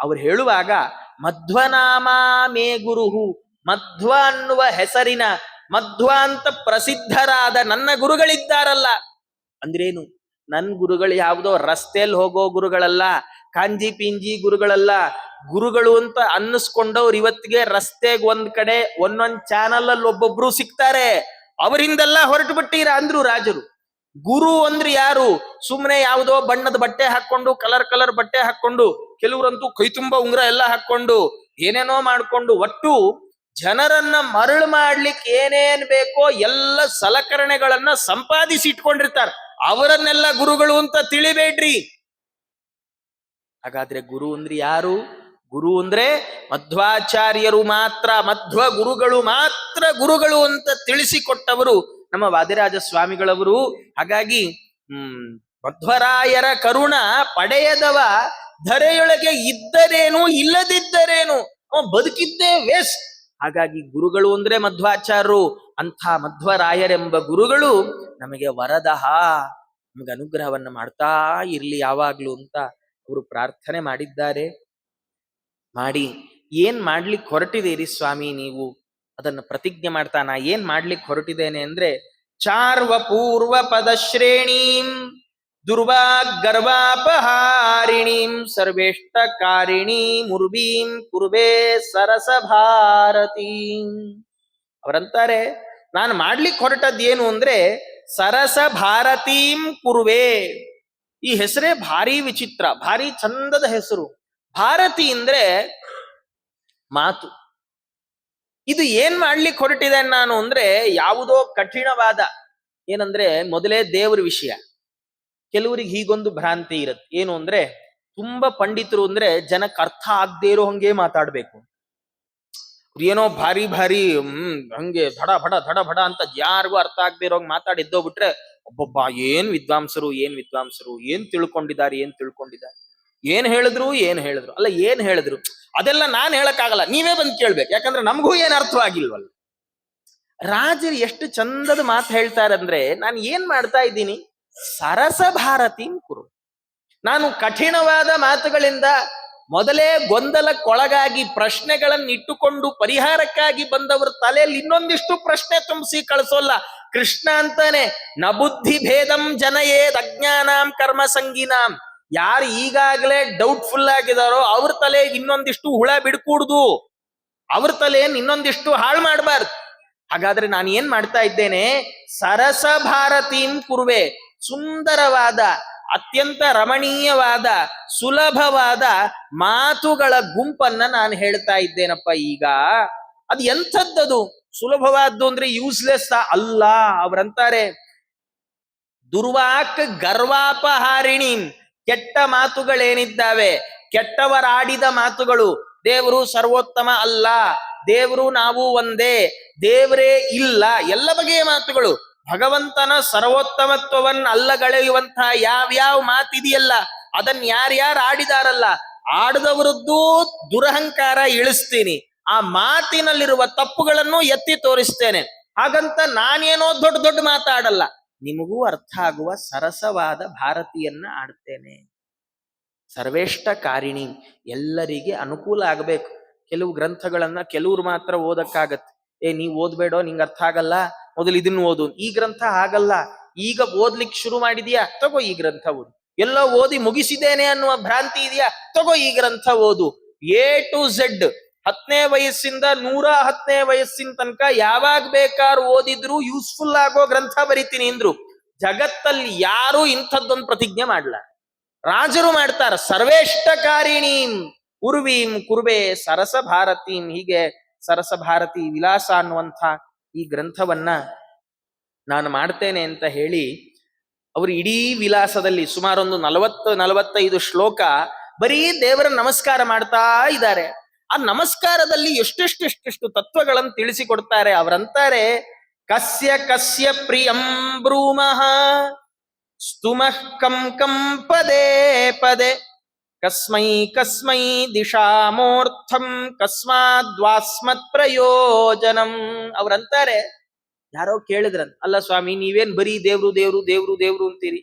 ಅವ್ರು ಹೇಳುವಾಗ ಮಧ್ವನಾಮ ಮೇ ಗುರುಹು, ಮಧ್ವ ಅನ್ನುವ ಹೆಸರಿನ, ಮಧ್ವ ಅಂತ ಪ್ರಸಿದ್ಧರಾದ ನನ್ನ ಗುರುಗಳಿದ್ದಾರಲ್ಲ ಅಂದ್ರೇನು? ನನ್ನ ಗುರುಗಳು ಯಾವುದೋ ರಸ್ತೆಯಲ್ಲಿ ಹೋಗೋ ಗುರುಗಳಲ್ಲ, ಕಾಂಜಿ ಪಿಂಜಿ ಗುರುಗಳಲ್ಲ. ಗುರುಗಳು ಅಂತ ಅನ್ನಿಸ್ಕೊಂಡವ್ರು ಇವತ್ತಿಗೆ ರಸ್ತೆಗೆ ಒಂದ್ ಕಡೆ ಒಂದೊಂದ್ ಚಾನಲ್ ಅಲ್ಲಿ ಒಬ್ಬೊಬ್ರು ಸಿಗ್ತಾರೆ. ಅವರಿಂದೆಲ್ಲ ಹೊರಟು ಬಿಟ್ಟಿರ ಅಂದ್ರು ರಾಜರು. ಗುರು ಅಂದ್ರೆ ಯಾರು? ಸುಮ್ಮನೆ ಯಾವುದೋ ಬಣ್ಣದ ಬಟ್ಟೆ ಹಾಕೊಂಡು, ಕಲರ್ ಬಟ್ಟೆ ಹಾಕೊಂಡು, ಕೆಲವರಂತೂ ಕೈ ತುಂಬ ಉಂಗ್ರ ಎಲ್ಲ ಹಾಕೊಂಡು ಏನೇನೋ ಮಾಡ್ಕೊಂಡು, ಒಟ್ಟು ಜನರನ್ನ ಮರಳು ಮಾಡ್ಲಿಕ್ಕೆ ಏನೇನ್ ಬೇಕೋ ಎಲ್ಲ ಸಲಕರಣೆಗಳನ್ನ ಸಂಪಾದಿಸಿ ಇಟ್ಕೊಂಡಿರ್ತಾರೆ. ಅವರನ್ನೆಲ್ಲ ಗುರುಗಳು ಅಂತ ತಿಳಿಬೇಡ್ರಿ. ಹಾಗಾದ್ರೆ ಗುರು ಅಂದ್ರೆ ಯಾರು? ಗುರು ಅಂದ್ರೆ ಮಧ್ವಾಚಾರ್ಯರು ಮಾತ್ರ, ಮಧ್ವ ಗುರುಗಳು ಮಾತ್ರ ಗುರುಗಳು ಅಂತ ತಿಳಿಸಿಕೊಟ್ಟವರು ನಮ್ಮ ವಾದಿರಾಜ ಸ್ವಾಮಿಗಳವರು. ಹಾಗಾಗಿ ಮಧ್ವರಾಯರ ಕರುಣ ಪಡೆಯದವ ಧರೆಯೊಳಗೆ ಇದ್ದರೇನು ಇಲ್ಲದಿದ್ದರೇನು, ಬದುಕಿದ್ದೇ ವೇಸ್ಟ್. ಹಾಗಾಗಿ ಗುರುಗಳು ಅಂದ್ರೆ ಮಧ್ವಾಚಾರ್ಯರು. ಅಂಥ ಮಧ್ವರಾಯರೆಂಬ ಗುರುಗಳು ನಮಗೆ ವರದಹ, ನಮಗೆ ಅನುಗ್ರಹವನ್ನ ಮಾಡ್ತಾ ಇರ್ಲಿ ಯಾವಾಗ್ಲೂ ಅಂತ ಅವರು ಪ್ರಾರ್ಥನೆ ಮಾಡಿದ್ದಾರೆ. ಮಾಡಿ ಏನ್ ಮಾಡ್ಲಿಕ್ಕೆ ಹೊರಟಿದ್ದೀರಿ ಸ್ವಾಮಿ ನೀವು? ಅದನ್ನು ಪ್ರತಿಜ್ಞೆ ಮಾಡ್ತಾ ನಾ ಏನ್ ಮಾಡ್ಲಿಕ್ಕೆ ಹೊರಟಿದ್ದೇನೆ ಅಂದ್ರೆ, ಚಾರ್ವ ಪೂರ್ವ ಪದ ಶ್ರೇಣೀಂ ದುರ್ವಾಗರ್ವಾಪಹಾರಿಣೀಂ ಸರ್ವೇಷ್ಟ ಕಾರಿಣೀ ಮುರ್ವೀಂ ಕುರುಬೇ ಸರಸ ಭಾರತೀಂ. ಅವರಂತಾರೆ, ನಾನು ಮಾಡ್ಲಿಕ್ಕೆ ಹೊರಟದ್ದೇನು ಅಂದ್ರೆ ಸರಸ ಭಾರತೀಂ ಕುರುವೆ. ಈ ಹೆಸರೇ ಭಾರಿ ವಿಚಿತ್ರ, ಭಾರಿ ಚಂದದ ಹೆಸರು. ಭಾರತಿ ಅಂದ್ರೆ ಮಾತು. ಇದು ಏನ್ ಮಾಡ್ಲಿಕ್ಕೆ ಹೊರಟಿದೆ ನಾನು ಅಂದ್ರೆ ಯಾವುದೋ ಕಠಿಣವಾದ, ಏನಂದ್ರೆ ಮೊದಲೇ ದೇವರ ವಿಷಯ. ಕೆಲವರಿಗೆ ಹೀಗೊಂದು ಭ್ರಾಂತಿ ಇರುತ್ತೆ, ಏನು ಅಂದ್ರೆ ತುಂಬಾ ಪಂಡಿತರು ಅಂದ್ರೆ ಜನಕ್ಕೆ ಅರ್ಥ ಆಗದೆ ಇರೋ ಹಂಗೆ ಮಾತಾಡ್ಬೇಕು. ಏನೋ ಭಾರಿ ಭಾರಿ ಹಂಗೆ ಧಡ ಭಡ ಧಡ ಭಡ ಅಂತ ಯಾರಿಗೂ ಅರ್ಥ ಆಗದೆ ಇರೋ ಮಾತಾಡಿದ್ದೋಗ್ಬಿಟ್ರೆ, ಒಬ್ಬೊಬ್ಬ ಏನ್ ವಿದ್ವಾಂಸರು, ಏನ್ ವಿದ್ವಾಂಸರು, ಏನ್ ತಿಳ್ಕೊಂಡಿದ್ದಾರೆ, ಏನ್ ತಿಳ್ಕೊಂಡಿದ್ದಾರೆ, ಏನ್ ಹೇಳಿದ್ರು ಅಲ್ಲ ಏನ್ ಹೇಳಿದ್ರು ಅದೆಲ್ಲ ನಾನ್ ಹೇಳಕ್ಕಾಗಲ್ಲ, ನೀವೇ ಬಂದು ಕೇಳ್ಬೇಕು, ಯಾಕಂದ್ರೆ ನಮಗೂ ಏನ್ ಅರ್ಥವಾಗಿಲ್ವಲ್ಲ. ರಾಜರು ಎಷ್ಟು ಚಂದದ ಮಾತು ಹೇಳ್ತಾರಂದ್ರೆ, ನಾನು ಏನ್ ಮಾಡ್ತಾ ಇದ್ದೀನಿ, ಸರಸ ಭಾರತಿ ಕುರು. ನಾನು ಕಠಿಣವಾದ ಮಾತುಗಳಿಂದ ಮೊದಲೇ ಗೊಂದಲಕ್ಕೊಳಗಾಗಿ ಪ್ರಶ್ನೆಗಳನ್ನು ಇಟ್ಟುಕೊಂಡು ಪರಿಹಾರಕ್ಕಾಗಿ ಬಂದವರ ತಲೆಯಲ್ಲಿ ಇನ್ನೊಂದಿಷ್ಟು ಪ್ರಶ್ನೆ ತುಂಬಿಸಿ ಕಳಿಸೋಲ್ಲ. ಕೃಷ್ಣ ಅಂತಾನೆ, ನ ಬುದ್ಧಿ ಭೇದಂ ಜನಯೇದ್ ಅಜ್ಞಾನಾಂ ಕರ್ಮ ಸಂಗೀನಾಂ. ಯಾರು ಈಗಾಗಲೇ ಡೌಟ್ಫುಲ್ ಆಗಿದಾರೋ ಅವ್ರ ತಲೆಗೆ ಇನ್ನೊಂದಿಷ್ಟು ಹುಳ ಬಿಡ್ಕೂಡ್ದು, ಅವ್ರ ತಲೆಯನ್ನು ಇನ್ನೊಂದಿಷ್ಟು ಹಾಳು ಮಾಡಬಾರ್ದು. ಹಾಗಾದ್ರೆ ನಾನು ಏನ್ ಮಾಡ್ತಾ ಇದ್ದೇನೆ, ಸರಸ ಭಾರತೀಂ ಕುರುವೆ, ಸುಂದರವಾದ ಅತ್ಯಂತ ರಮಣೀಯವಾದ ಸುಲಭವಾದ ಮಾತುಗಳ ಗುಂಪನ್ನ ನಾನು ಹೇಳ್ತಾ ಇದ್ದೇನಪ್ಪ ಈಗ. ಅದು ಎಂಥದ್ದದು ಸುಲಭವಾದ್ದು ಅಂದ್ರೆ ಯೂಸ್ಲೆಸ್ ಅಲ್ಲ. ಅವರಂತಾರೆ, ದುರ್ವಾಕ್ ಗರ್ವಾಪಹಾರಿಣಿ. ಕೆಟ್ಟ ಮಾತುಗಳೇನಿದ್ದಾವೆ, ಕೆಟ್ಟವರಾಡಿದ ಮಾತುಗಳು, ದೇವರು ಸರ್ವೋತ್ತಮ ಅಲ್ಲ, ದೇವರು ನಾವು ಒಂದೇ, ದೇವರೇ ಇಲ್ಲ, ಎಲ್ಲ ಬಗೆಯ ಮಾತುಗಳು, ಭಗವಂತನ ಸರ್ವೋತ್ತಮತ್ವವನ್ನ ಅಲ್ಲಗಳೆಯುವಂತಹ ಯಾವ್ಯಾವ ಮಾತಿದೆಯಲ್ಲ, ಅದನ್ನ ಯಾರ್ಯಾರು ಆಡಿದಾರಲ್ಲ, ಆಡದವರದ್ದು ದುರಹಂಕಾರ ಇಳಿಸ್ತೀನಿ, ಆ ಮಾತಿನಲ್ಲಿರುವ ತಪ್ಪುಗಳನ್ನು ಎತ್ತಿ ತೋರಿಸ್ತೇನೆ. ಹಾಗಂತ ನಾನೇನೋ ದೊಡ್ಡ ದೊಡ್ಡ ಮಾತಾಡಲ್ಲ, ನಿಮಗೂ ಅರ್ಥ ಆಗುವ ಸರಸವಾದ ಭಾರತಿಯನ್ನ ಆಡ್ತೇನೆ. ಸರ್ವೇಷ್ಟ ಕಾರಿಣಿ, ಎಲ್ಲರಿಗೆ ಅನುಕೂಲ ಆಗಬೇಕು. ಕೆಲವು ಗ್ರಂಥಗಳನ್ನ ಕೆಲವ್ರು ಮಾತ್ರ ಓದಕ್ಕಾಗತ್ತೆ. ನೀವ್ ಓದ್ಬೇಡೋ, ನಿಂಗೆ ಅರ್ಥ ಆಗಲ್ಲ, ಮೊದಲು ಇದನ್ನು ಓದು. ಈ ಗ್ರಂಥ ಹಾಗಲ್ಲ, ಈಗ ಓದ್ಲಿಕ್ಕೆ ಶುರು ಮಾಡಿದ್ಯಾ, ತಗೋ ಈ ಗ್ರಂಥ ಓದು. ಎಲ್ಲೋ ಓದಿ ಮುಗಿಸಿದ್ದೇನೆ ಅನ್ನುವ ಭ್ರಾಂತಿ ಇದೆಯಾ, ತಗೋ ಈ ಗ್ರಂಥ ಓದು. ಎ ಟು ಝೆಡ್ 10ನೇ ವಯಸ್ಸಿಂದ 110ನೇ ವಯಸ್ಸಿನ ತನಕ ಯಾವಾಗ ಬೇಕಾದ್ರೂ ಓದಿದ್ರು ಯೂಸ್ಫುಲ್ ಆಗೋ ಗ್ರಂಥ ಬರಿತೀನಿ ಅಂದ್ರು. ಜಗತ್ತಲ್ಲಿ ಯಾರು ಇಂಥದ್ದೊಂದು ಪ್ರತಿಜ್ಞೆ ಮಾಡ್ಲ. ರಾಜರು ಮಾಡ್ತಾರ, ಸರ್ವೇಷ್ಟ ಕಾರಿಣೀಂ ಉರ್ವೀಂ ಕುರುಬೆ ಸರಸ ಭಾರತೀಂ. ಹೀಗೆ ಸರಸ ಭಾರತಿ ವಿಲಾಸ ಅನ್ನುವಂಥ ಈ ಗ್ರಂಥವನ್ನ ನಾನು ಮಾಡ್ತೇನೆ ಅಂತ ಹೇಳಿ ಅವರು ಇಡೀ ವಿಲಾಸದಲ್ಲಿ ಸುಮಾರೊಂದು 40-45 ಶ್ಲೋಕ ಬರೀ ದೇವರ ನಮಸ್ಕಾರ ಮಾಡ್ತಾ ಇದ್ದಾರೆ. ಆ ನಮಸ್ಕಾರದಲ್ಲಿ ಎಷ್ಟೆಷ್ಟು ತತ್ವಗಳನ್ನು ತಿಳಿಸಿಕೊಡ್ತಾರೆ. ಅವರಂತಾರೆ, ಕಸ್ಯ ಕಸ್ಯ ಪ್ರಿಯಂ ಬ್ರೂಮಃ ಸ್ತುಮಃ ಕಂ ಕಂ ಪದೇ ಪದೇ ಕಸ್ಮೈ ಕಸ್ಮೈ ದಿಶಾಮೋರ್ಥಂ ಕಸ್ಮಾದ್ವಾಸ್ಮತ್ ಪ್ರಯೋಜನಂ. ಅವರಂತಾರೆ, ಯಾರೋ ಕೇಳಿದ್ರಂತ, ಅಲ್ಲ ಸ್ವಾಮಿ ನೀವೇನ್ ಬರೀ ದೇವ್ರು ದೇವ್ರು ದೇವ್ರು ದೇವ್ರು ಅಂತೀರಿ,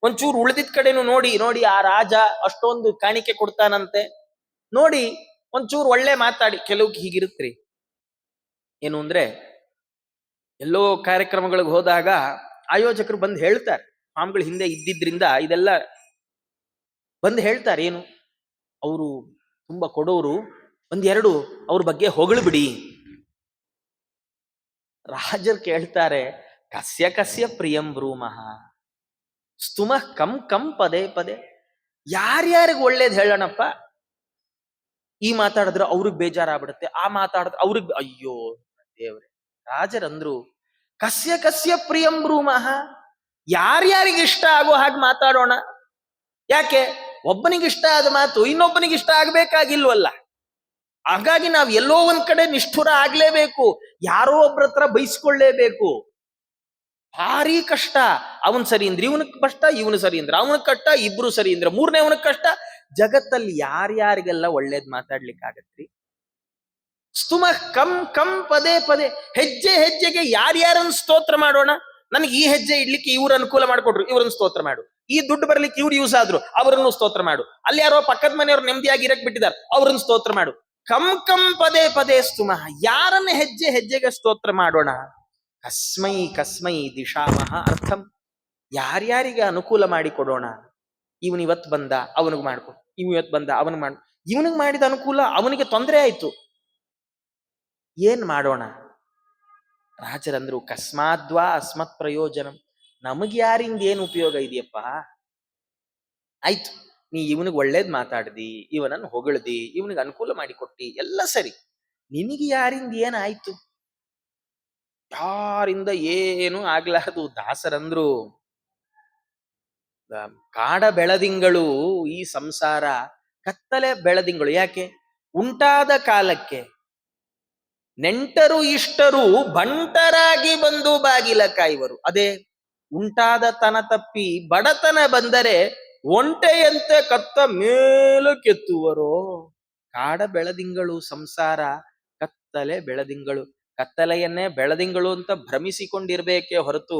ಒಂಚೂರು ಉಳಿದಿದ್ ಕಡೆನು ನೋಡಿ ನೋಡಿ, ಆ ರಾಜ ಅಷ್ಟೊಂದು ಕಾಣಿಕೆ ಕೊಡ್ತಾನಂತೆ, ನೋಡಿ ಒಂಚೂರು ಒಳ್ಳೆ ಮಾತಾಡಿ. ಕೆಲವು ಹೀಗಿರುತ್ರಿ, ಏನು ಅಂದ್ರೆ ಎಲ್ಲೋ ಕಾರ್ಯಕ್ರಮಗಳಿಗೆ ಹೋದಾಗ ಆಯೋಜಕರು ಬಂದು ಹೇಳ್ತಾರೆ, ಸ್ವಾಮಿಗಳು ಹಿಂದೆ ಇದ್ದಿದ್ರಿಂದ ಇದೆಲ್ಲ ಬಂದು ಹೇಳ್ತಾರೆ, ಏನು ಅವರು ತುಂಬಾ ಕೊಡೋರು, ಒಂದೆರಡು ಅವ್ರ ಬಗ್ಗೆ ಹೊಗಳು ಬಿಡಿ. ರಾಜರು ಕೇಳ್ತಾರೆ, ಕಸ್ಯ ಕಸ್ಯ ಪ್ರಿಯಂ ಬ್ರೂಮಃ ಸ್ತುಮಃ ಕಂ ಕಂ ಪದೇ ಪದೇ. ಯಾರ್ಯಾರಿಗೆ ಒಳ್ಳೇದು ಹೇಳೋಣಪ್ಪ, ಈ ಮಾತಾಡಿದ್ರೆ ಅವ್ರಿಗೆ ಬೇಜಾರಾಗ್ಬಿಡುತ್ತೆ, ಆ ಮಾತಾಡಿದ್ರೆ ಅವ್ರಿಗೆ ಅಯ್ಯೋ ದೇವ್ರೆ. ರಾಜರಂದ್ರು ಕಸ್ಯ ಕಸ್ಯ ಪ್ರಿಯಂ ಬ್ರೂಮಃ, ಯಾರ್ಯಾರಿಗೆ ಇಷ್ಟ ಆಗೋ ಹಾಗೆ ಮಾತಾಡೋಣ. ಯಾಕೆ ಒಬ್ಬನಿಗಿಷ್ಟ ಆದ ಮಾತು ಇನ್ನೊಬ್ಬನಿಗೆ ಇಷ್ಟ ಆಗ್ಬೇಕಾಗಿಲ್ವಲ್ಲ. ಹಾಗಾಗಿ ನಾವ್ ಎಲ್ಲೋ ಒಂದ್ ಕಡೆ ನಿಷ್ಠುರ ಆಗ್ಲೇಬೇಕು, ಯಾರೋ ಒಬ್ರ ಹತ್ರ ಬೈಸ್ಕೊಳ್ಳೇಬೇಕು. ಭಾರಿ ಕಷ್ಟ. ಅವನ್ ಸರಿ ಅಂದ್ರೆ ಇವನಕ್ ಕಷ್ಟ, ಇವನು ಸರಿ ಅಂದ್ರೆ ಅವನಕ್ ಕಷ್ಟ, ಇಬ್ರು ಸರಿ ಅಂದ್ರೆ ಮೂರನೇ ಅವನಕ್ ಕಷ್ಟ. ಜಗತ್ತಲ್ಲಿ ಯಾರ್ಯಾರಿಗೆಲ್ಲ ಒಳ್ಳೇದ್ ಮಾತಾಡ್ಲಿಕ್ಕಾಗತ್ರಿ? ಸ್ತುಮ ಕಂ ಕಂ ಪದೇ ಪದೇ, ಹೆಜ್ಜೆ ಹೆಜ್ಜೆಗೆ ಯಾರ್ಯಾರನ್ನ ಸ್ತೋತ್ರ ಮಾಡೋಣ. ನನಗೆ ಈ ಹೆಜ್ಜೆ ಇಡ್ಲಿಕ್ಕೆ ಇವ್ರು ಅನುಕೂಲ ಮಾಡ್ಕೊಟ್ರು, ಇವ್ರನ್ನ ಸ್ತೋತ್ರ ಮಾಡು. ಈ ದುಡ್ಡು ಬರ್ಲಿಕ್ಕೆ ಇವ್ರು ಯೂಸ್ ಆದ್ರು, ಅವರನ್ನು ಸ್ತೋತ್ರ ಮಾಡು. ಅಲ್ಲಿ ಯಾರೋ ಪಕ್ಕದ ಮನೆಯವ್ರು ನೆಮ್ಮದಿಯಾಗಿ ಇರಕ್ ಬಿಟ್ಟಿದ್ದಾರೆ, ಅವ್ರನ್ನ ಸ್ತೋತ್ರ ಮಾಡು. ಕಂ ಕಂ ಪದೇ ಪದೇ ಸ್ತುಮ, ಯಾರನ್ನ ಹೆಜ್ಜೆ ಹೆಜ್ಜೆಗೆ ಸ್ತೋತ್ರ ಮಾಡೋಣ. ಕಸ್ಮೈ ಕಸ್ಮೈ ದಿಶಾಮಹ ಅರ್ಥಂ, ಯಾರ್ಯಾರಿಗೆ ಅನುಕೂಲ ಮಾಡಿ ಕೊಡೋಣ. ಇವನ್ ಇವತ್ ಬಂದ ಅವನಿಗೆ ಮಾಡ್ಕೊ, ಇವತ್ ಬಂದ ಅವನಿಗೆ ಮಾಡು. ಇವನಿಗೆ ಮಾಡಿದ ಅನುಕೂಲ ಅವನಿಗೆ ತೊಂದರೆ ಆಯ್ತು, ಏನ್ ಮಾಡೋಣ? ರಾಜರಂದ್ರು ಕಸ್ಮಾದ್ವಾ ಅಸ್ಮತ್ ಪ್ರಯೋಜನಂ, ನಮಗ್ ಯಾರಿಂದ ಏನ್ ಉಪಯೋಗ ಇದೆಯಪ್ಪ? ಆಯ್ತು, ನೀ ಇವನಿಗೆ ಒಳ್ಳೇದ್ ಮಾತಾಡ್ದಿ, ಇವನನ್ನು ಹೊಗಳ್ದಿ, ಇವನಿಗೆ ಅನುಕೂಲ ಮಾಡಿಕೊಟ್ಟಿ, ಎಲ್ಲ ಸರಿ. ನಿನಗೆ ಯಾರಿಂದ ಏನಾಯ್ತು? ಯಾರಿಂದ ಏನು ಆಗ್ಲಾರದು. ದಾಸರಂದ್ರು ಕಾಡ ಬೆಳದಿಂಗಳು ಈ ಸಂಸಾರ, ಕತ್ತಲೆ ಬೆಳದಿಂಗಳು. ಯಾಕೆ? ಉಂಟಾದ ಕಾಲಕ್ಕೆ ನೆಂಟರು ಇಷ್ಟರು ಬಂಟರಾಗಿ ಬಂದು ಬಾಗಿಲ ಕಾಯುವರು. ಅದೇ ಉಂಟಾದ ತನ ತಪ್ಪಿ ಬಡತನ ಬಂದರೆ ಒಂಟೆಯಂತೆ ಕತ್ತ ಮೇಲು ಕೆತ್ತುವರೋ. ಕಾಡ ಬೆಳದಿಂಗಳು ಸಂಸಾರ, ಕತ್ತಲೆ ಬೆಳದಿಂಗಳು. ಕತ್ತಲೆಯನ್ನೇ ಬೆಳದಿಂಗಳು ಅಂತ ಭ್ರಮಿಸಿಕೊಂಡಿರ್ಬೇಕೇ ಹೊರತು,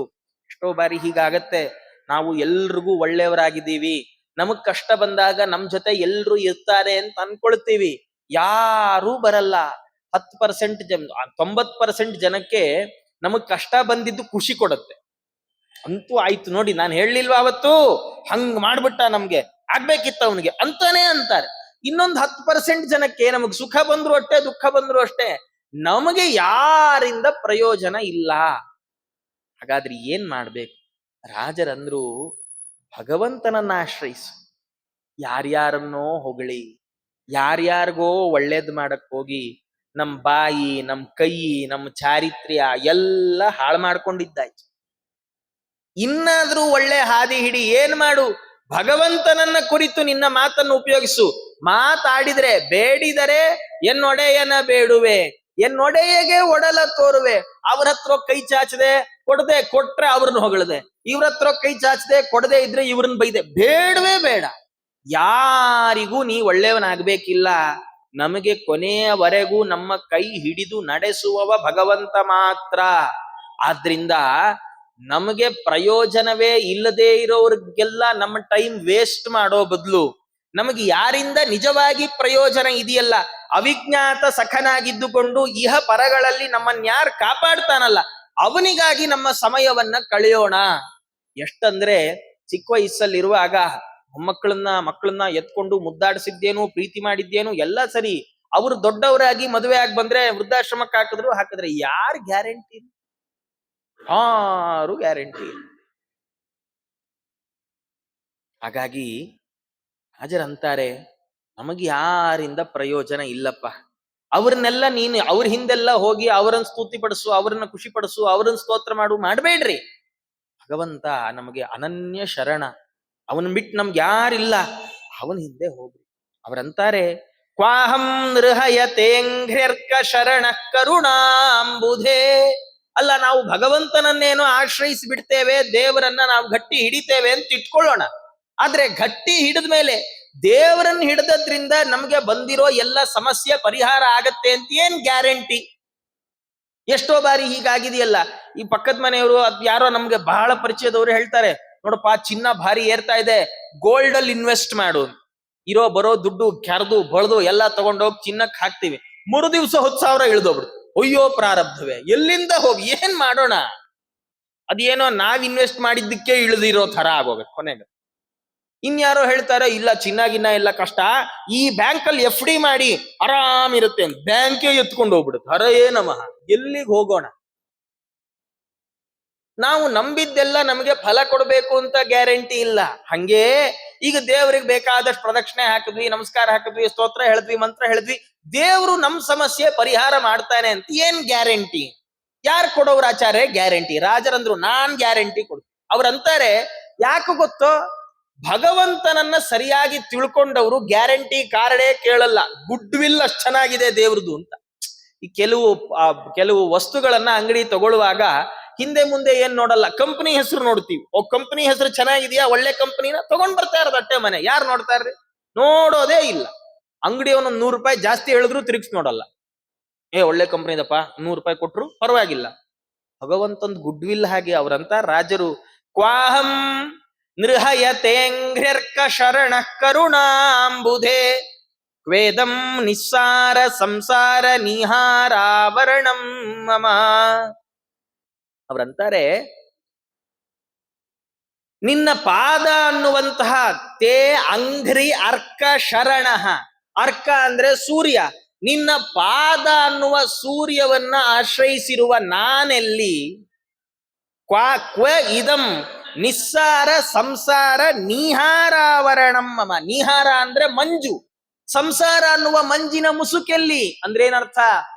ಎಷ್ಟೋ ಬಾರಿ ಹೀಗಾಗತ್ತೆ. ನಾವು ಎಲ್ರಿಗೂ ಒಳ್ಳೆಯವರಾಗಿದ್ದೀವಿ, ನಮಗ್ ಕಷ್ಟ ಬಂದಾಗ ನಮ್ ಜೊತೆ ಎಲ್ರು ಇರ್ತಾರೆ ಅಂತ ಅನ್ಕೊಳ್ತೀವಿ. ಯಾರೂ ಬರಲ್ಲ. 10% 90% ಜನಕ್ಕೆ ನಮಗ್ ಕಷ್ಟ ಬಂದಿದ್ದು ಖುಷಿ ಕೊಡುತ್ತೆ. ಅಂತೂ ಆಯ್ತು ನೋಡಿ, ನಾನು ಹೇಳಲಿಲ್ವಾ ಅವತ್ತು, ಹಂಗ್ ಮಾಡ್ಬಿಟ್ಟ, ನಮ್ಗೆ ಆಗ್ಬೇಕಿತ್ತ ಅವನಿಗೆ ಅಂತಾನೆ ಅಂತಾರೆ. ಇನ್ನೊಂದು 10% ಜನಕ್ಕೆ ನಮಗ್ ಸುಖ ಬಂದ್ರು ಅಷ್ಟೇ, ದುಃಖ ಬಂದ್ರು ಅಷ್ಟೇ, ನಮಗೆ ಯಾರಿಂದ ಪ್ರಯೋಜನ ಇಲ್ಲ. ಹಾಗಾದ್ರೆ ಏನ್ ಮಾಡ್ಬೇಕು? ರಾಜರಂದ್ರು ಭಗವಂತನನ್ನ ಆಶ್ರಯಿಸು. ಯಾರ್ಯಾರನ್ನೋ ಹೊಗಳಿ, ಯಾರ್ಯಾರಿಗೋ ಒಳ್ಳೇದ್ ಮಾಡಕ್ ಹೋಗಿ ನಮ್ ಬಾಯಿ, ನಮ್ ಕೈ, ನಮ್ ಚಾರಿತ್ರ್ಯ ಎಲ್ಲ ಹಾಳು ಮಾಡ್ಕೊಂಡಿದ್ದಾಯ್ತು. ಇನ್ನಾದ್ರೂ ಒಳ್ಳೆ ಹಾದಿ ಹಿಡಿ. ಏನ್ ಮಾಡು? ಭಗವಂತನನ್ನ ಕುರಿತು ನಿನ್ನ ಮಾತನ್ನು ಉಪಯೋಗಿಸು. ಮಾತಾಡಿದ್ರೆ ಬೇಡಿದರೆ ಎನ್ನೊಡೆಯನ ಬೇಡುವೆ, ಎನ್ನೊಡೆಯಗೆ ಒಡಲ ತೋರುವೆ. ಅವ್ರ ಹತ್ರ ಕೈ ಚಾಚದೆ ಕೊಡದೆ, ಕೊಟ್ರೆ ಅವ್ರನ್ನ ಹೊಗಳದೆ, ಇವ್ರ ಹತ್ರ ಕೈ ಚಾಚದೆ ಕೊಡದೆ ಇದ್ರೆ ಇವ್ರನ್ನ ಬೈದೆ. ಬೇಡವೇ ಬೇಡ. ಯಾರಿಗೂ ನೀ ಒಳ್ಳೆಯವನಾಗ್ಬೇಕಿಲ್ಲ. ನಮಗೆ ಕೊನೆಯವರೆಗೂ ನಮ್ಮ ಕೈ ಹಿಡಿದು ನಡೆಸುವವ ಭಗವಂತ ಮಾತ್ರ. ಆದ್ರಿಂದ ನಮಗೆ ಪ್ರಯೋಜನವೇ ಇಲ್ಲದೆ ಇರೋರಿಗೆಲ್ಲ ನಮ್ಮ ಟೈಮ್ ವೇಸ್ಟ್ ಮಾಡೋ ಬದಲು, ನಮಗೆ ಯಾರಿಂದ ನಿಜವಾಗಿ ಪ್ರಯೋಜನ ಇದೆಯಲ್ಲ, ಅವಿಜ್ಞಾತ ಸಖನಾಗಿದ್ದುಕೊಂಡು ಇಹ ಪರಗಳಲ್ಲಿ ನಮ್ಮನ್ಯಾರು ಕಾಪಾಡ್ತಾನಲ್ಲ, ಅವನಿಗಾಗಿ ನಮ್ಮ ಸಮಯವನ್ನ ಕಳೆಯೋಣ. ಎಷ್ಟಂದ್ರೆ ಚಿಕ್ಕ ವಯಸ್ಸಲ್ಲಿರುವಾಗ ಮಕ್ಕಳನ್ನ ಎತ್ಕೊಂಡು ಮುದ್ದಾಡಿಸಿದ್ದೇನು, ಪ್ರೀತಿ ಮಾಡಿದ್ದೇನು ಎಲ್ಲ ಸರಿ. ಅವರು ದೊಡ್ಡವರಾಗಿ ಮದುವೆ ಆಗಿ ಬಂದ್ರೆ ವೃದ್ಧಾಶ್ರಮಕ್ಕೆ ಹಾಕಿದ್ರೆ ಯಾರು ಗ್ಯಾರಂಟಿ? ಯಾರು ಗ್ಯಾರಂಟಿ ಇಲ್ಲ. ಹಾಗಾಗಿ ಹಾಜರಂತಾರೆ, ನಮಗೆ ಯಾರಿಂದ ಪ್ರಯೋಜನ ಇಲ್ಲಪ್ಪ. ಅವ್ರನ್ನೆಲ್ಲ ನೀನು ಅವ್ರ ಹಿಂದೆಲ್ಲ ಹೋಗಿ ಅವರನ್ನ ಸ್ತುತಿಪಡಿಸು, ಅವರನ್ನ ಖುಷಿ ಪಡಿಸು, ಅವರನ್ನ ಸ್ತೋತ್ರ ಮಾಡಬೇಡ್ರಿ. ಭಗವಂತ ನಮಗೆ ಅನನ್ಯ ಶರಣ, ಅವನ್ ಬಿಟ್ಟು ನಮ್ಗೆ ಯಾರಿಲ್ಲ, ಅವನ ಹಿಂದೆ ಹೋಗ್ರಿ. ಅವರಂತಾರೆ, ಕ್ವಾಹಂ ನೃಹಯತೇಂಘ್ರ್ಯರ್ಕ ಶರಣ ಕರುಣಾಂಬುಧೇ. ಅಲ್ಲ, ನಾವು ಭಗವಂತನನ್ನೇನೋ ಆಶ್ರಯಿಸಿ ಬಿಡ್ತೇವೆ, ದೇವರನ್ನ ನಾವು ಗಟ್ಟಿ ಹಿಡಿತೇವೆ ಅಂತ ಇಟ್ಕೊಳ್ಳೋಣ. ಆದ್ರೆ ಗಟ್ಟಿ ಹಿಡಿದ ಮೇಲೆ ದೇವರನ್ನ ಹಿಡಿದ್ರಿಂದ ನಮ್ಗೆ ಬಂದಿರೋ ಎಲ್ಲ ಸಮಸ್ಯೆ ಪರಿಹಾರ ಆಗತ್ತೆ ಅಂತ ಏನ್ ಗ್ಯಾರಂಟಿ? ಎಷ್ಟೋ ಬಾರಿ ಹೀಗಾಗಿದೆಯಲ್ಲ. ಈ ಪಕ್ಕದ ಮನೆಯವರು ಯಾರೋ ನಮ್ಗೆ ಬಹಳ ಪರಿಚಯದವರು ಹೇಳ್ತಾರೆ, ನೋಡಪ್ಪ ಚಿನ್ನ ಭಾರಿ ಏರ್ತಾ ಇದೆ, ಗೋಲ್ಡ್ ಅಲ್ಲಿ ಇನ್ವೆಸ್ಟ್ ಮಾಡು. ಇರೋ ಬರೋ ದುಡ್ಡು ಕೆರೆದು ಬಳ್ದು ಎಲ್ಲ ತಗೊಂಡೋಗಿ ಚಿನ್ನಕ್ಕೆ ಹಾಕ್ತಿವಿ, 3 ದಿವಸ 10,000 ಇಳ್ದೋಗ್ಬಿಡು. ಅಯ್ಯೋ ಪ್ರಾರಬ್ಧವೇ, ಎಲ್ಲಿಂದ ಹೋಗಿ ಏನ್ ಮಾಡೋಣ? ಅದೇನೋ ನಾವ್ ಇನ್ವೆಸ್ಟ್ ಮಾಡಿದ್ದಕ್ಕೆ ಇಳಿದಿರೋ ತರ ಆಗೋಬೇಕು ಕೊನೆಗೆ. ಇನ್ಯಾರೋ ಹೇಳ್ತಾರೆ, ಇಲ್ಲ ಚಿನ್ನಾಗಿನ್ನ ಎಲ್ಲ ಕಷ್ಟ, ಈ ಬ್ಯಾಂಕಲ್ಲಿ FD ಮಾಡಿ ಆರಾಮ್ ಇರುತ್ತೆ ಅಂತ ಬ್ಯಾಂಕೇ ಎತ್ಕೊಂಡು ಹೋಗ್ಬಿಡುತ್ತೆ. ಹರೇ ನಮಃ, ಎಲ್ಲಿಗೆ ಹೋಗೋಣ? ನಾವು ನಂಬಿದ್ದೆಲ್ಲ ನಮಗೆ ಫಲ ಕೊಡಬೇಕು ಅಂತ ಗ್ಯಾರಂಟಿ ಇಲ್ಲ. ಹಂಗೇ ಈಗ ದೇವರಿಗೆ ಬೇಕಾದಷ್ಟು ಪ್ರದಕ್ಷಿಣೆ ಹಾಕಿದ್ವಿ, ನಮಸ್ಕಾರ ಹಾಕಿದ್ವಿ, ಸ್ತೋತ್ರ ಹೇಳಿದ್ವಿ, ಮಂತ್ರ ಹೇಳಿದ್ವಿ, ದೇವರು ನಮ್ ಸಮಸ್ಯೆ ಪರಿಹಾರ ಮಾಡ್ತಾನೆ ಅಂತ ಏನ್ ಗ್ಯಾರಂಟಿ? ಯಾರು ಕೊಡೋರು ಆಚಾರ್ಯ ಗ್ಯಾರಂಟಿ? ರಾಜರಂದ್ರು ನಾನ್ ಗ್ಯಾರಂಟಿ ಕೊಡ್ತೀನಿ. ಅವ್ರಂತಾರೆ ಯಾಕೆ ಗೊತ್ತೋ, ಭಗವಂತನನ್ನ ಸರಿಯಾಗಿ ತಿಳ್ಕೊಂಡವರು ಗ್ಯಾರಂಟಿ ಕಾರ್ಡೇ ಕೇಳಲ್ಲ. ಗುಡ್ ವಿಲ್ ಅಷ್ಟು ಚೆನ್ನಾಗಿದೆ ದೇವ್ರದು ಅಂತ. ಈ ಕೆಲವು ವಸ್ತುಗಳನ್ನ ಅಂಗಡಿ ತಗೊಳ್ಳುವಾಗ ಹಿಂದೆ ಮುಂದೆ ಏನ್ ನೋಡಲ್ಲ, ಕಂಪನಿ ಹೆಸರು ನೋಡ್ತೀವಿ. ಕಂಪನಿ ಹೆಸರು ಚೆನ್ನಾಗಿದೆಯಾ, ಒಳ್ಳೆ ಕಂಪನಿನ ತಗೊಂಡ್ ಬರ್ತಾ ಇರೋದು ಅಟ್ಟೆ ಮನೆ. ಯಾರು ನೋಡ್ತಾರ್ರಿ? ನೋಡೋದೇ ಇಲ್ಲ. ಅಂಗಡಿಯವನು ₹100 ಜಾಸ್ತಿ ಹೇಳಿದ್ರು ತಿರುಗಿಸ್ ನೋಡಲ್ಲ. ಒಳ್ಳೆ ಕಂಪನಿ ಇದಪ್ಪ, ₹100 ಕೊಟ್ರು ಪರವಾಗಿಲ್ಲ. ಭಗವಂತಂದ್ ಗುಡ್ ವಿಲ್ ಹಾಗೆ. ಅವರಂತ ರಾಜರು ಕ್ವಾಹಂ ನೃಹಯತೇಂಘ್ರ್ಯರ್ಕ ಶರಣ ಕರುಣಾಂಬುಧೆ ವೇದಂ ನಿಸ್ಸಾರ ಸಂಸಾರ ನಿಹಾರಾವರಣಂ ಮಮ. ಅವರಂತಾರೆ ನಿನ್ನ ಪಾದ ಅನ್ನುವಂತಹ ತೇ ಅಂಘ್ರಿ ಅರ್ಕ ಶರಣ. ಅರ್ಕ ಅಂದ್ರೆ ಸೂರ್ಯ. ನಿನ್ನ ಪಾದ ಅನ್ನುವ ಸೂರ್ಯವನ್ನ ಆಶ್ರಯಿಸಿರುವ ನಾನೆಲ್ಲಿ? ಕ್ವ ಇದಂ ನಿಸ್ಸಾರ ಸಂಸಾರ ನಿಹಾರಾವರಣಂ ಮಮ. ನಿಹಾರ ಅಂದ್ರೆ ಮಂಜು, ಸಂಸಾರ ಅನ್ನುವ ಮಂಜಿನ ಮುಸುಕೆಲ್ಲಿ ಅಂದ್ರೆ ಏನರ್ಥ?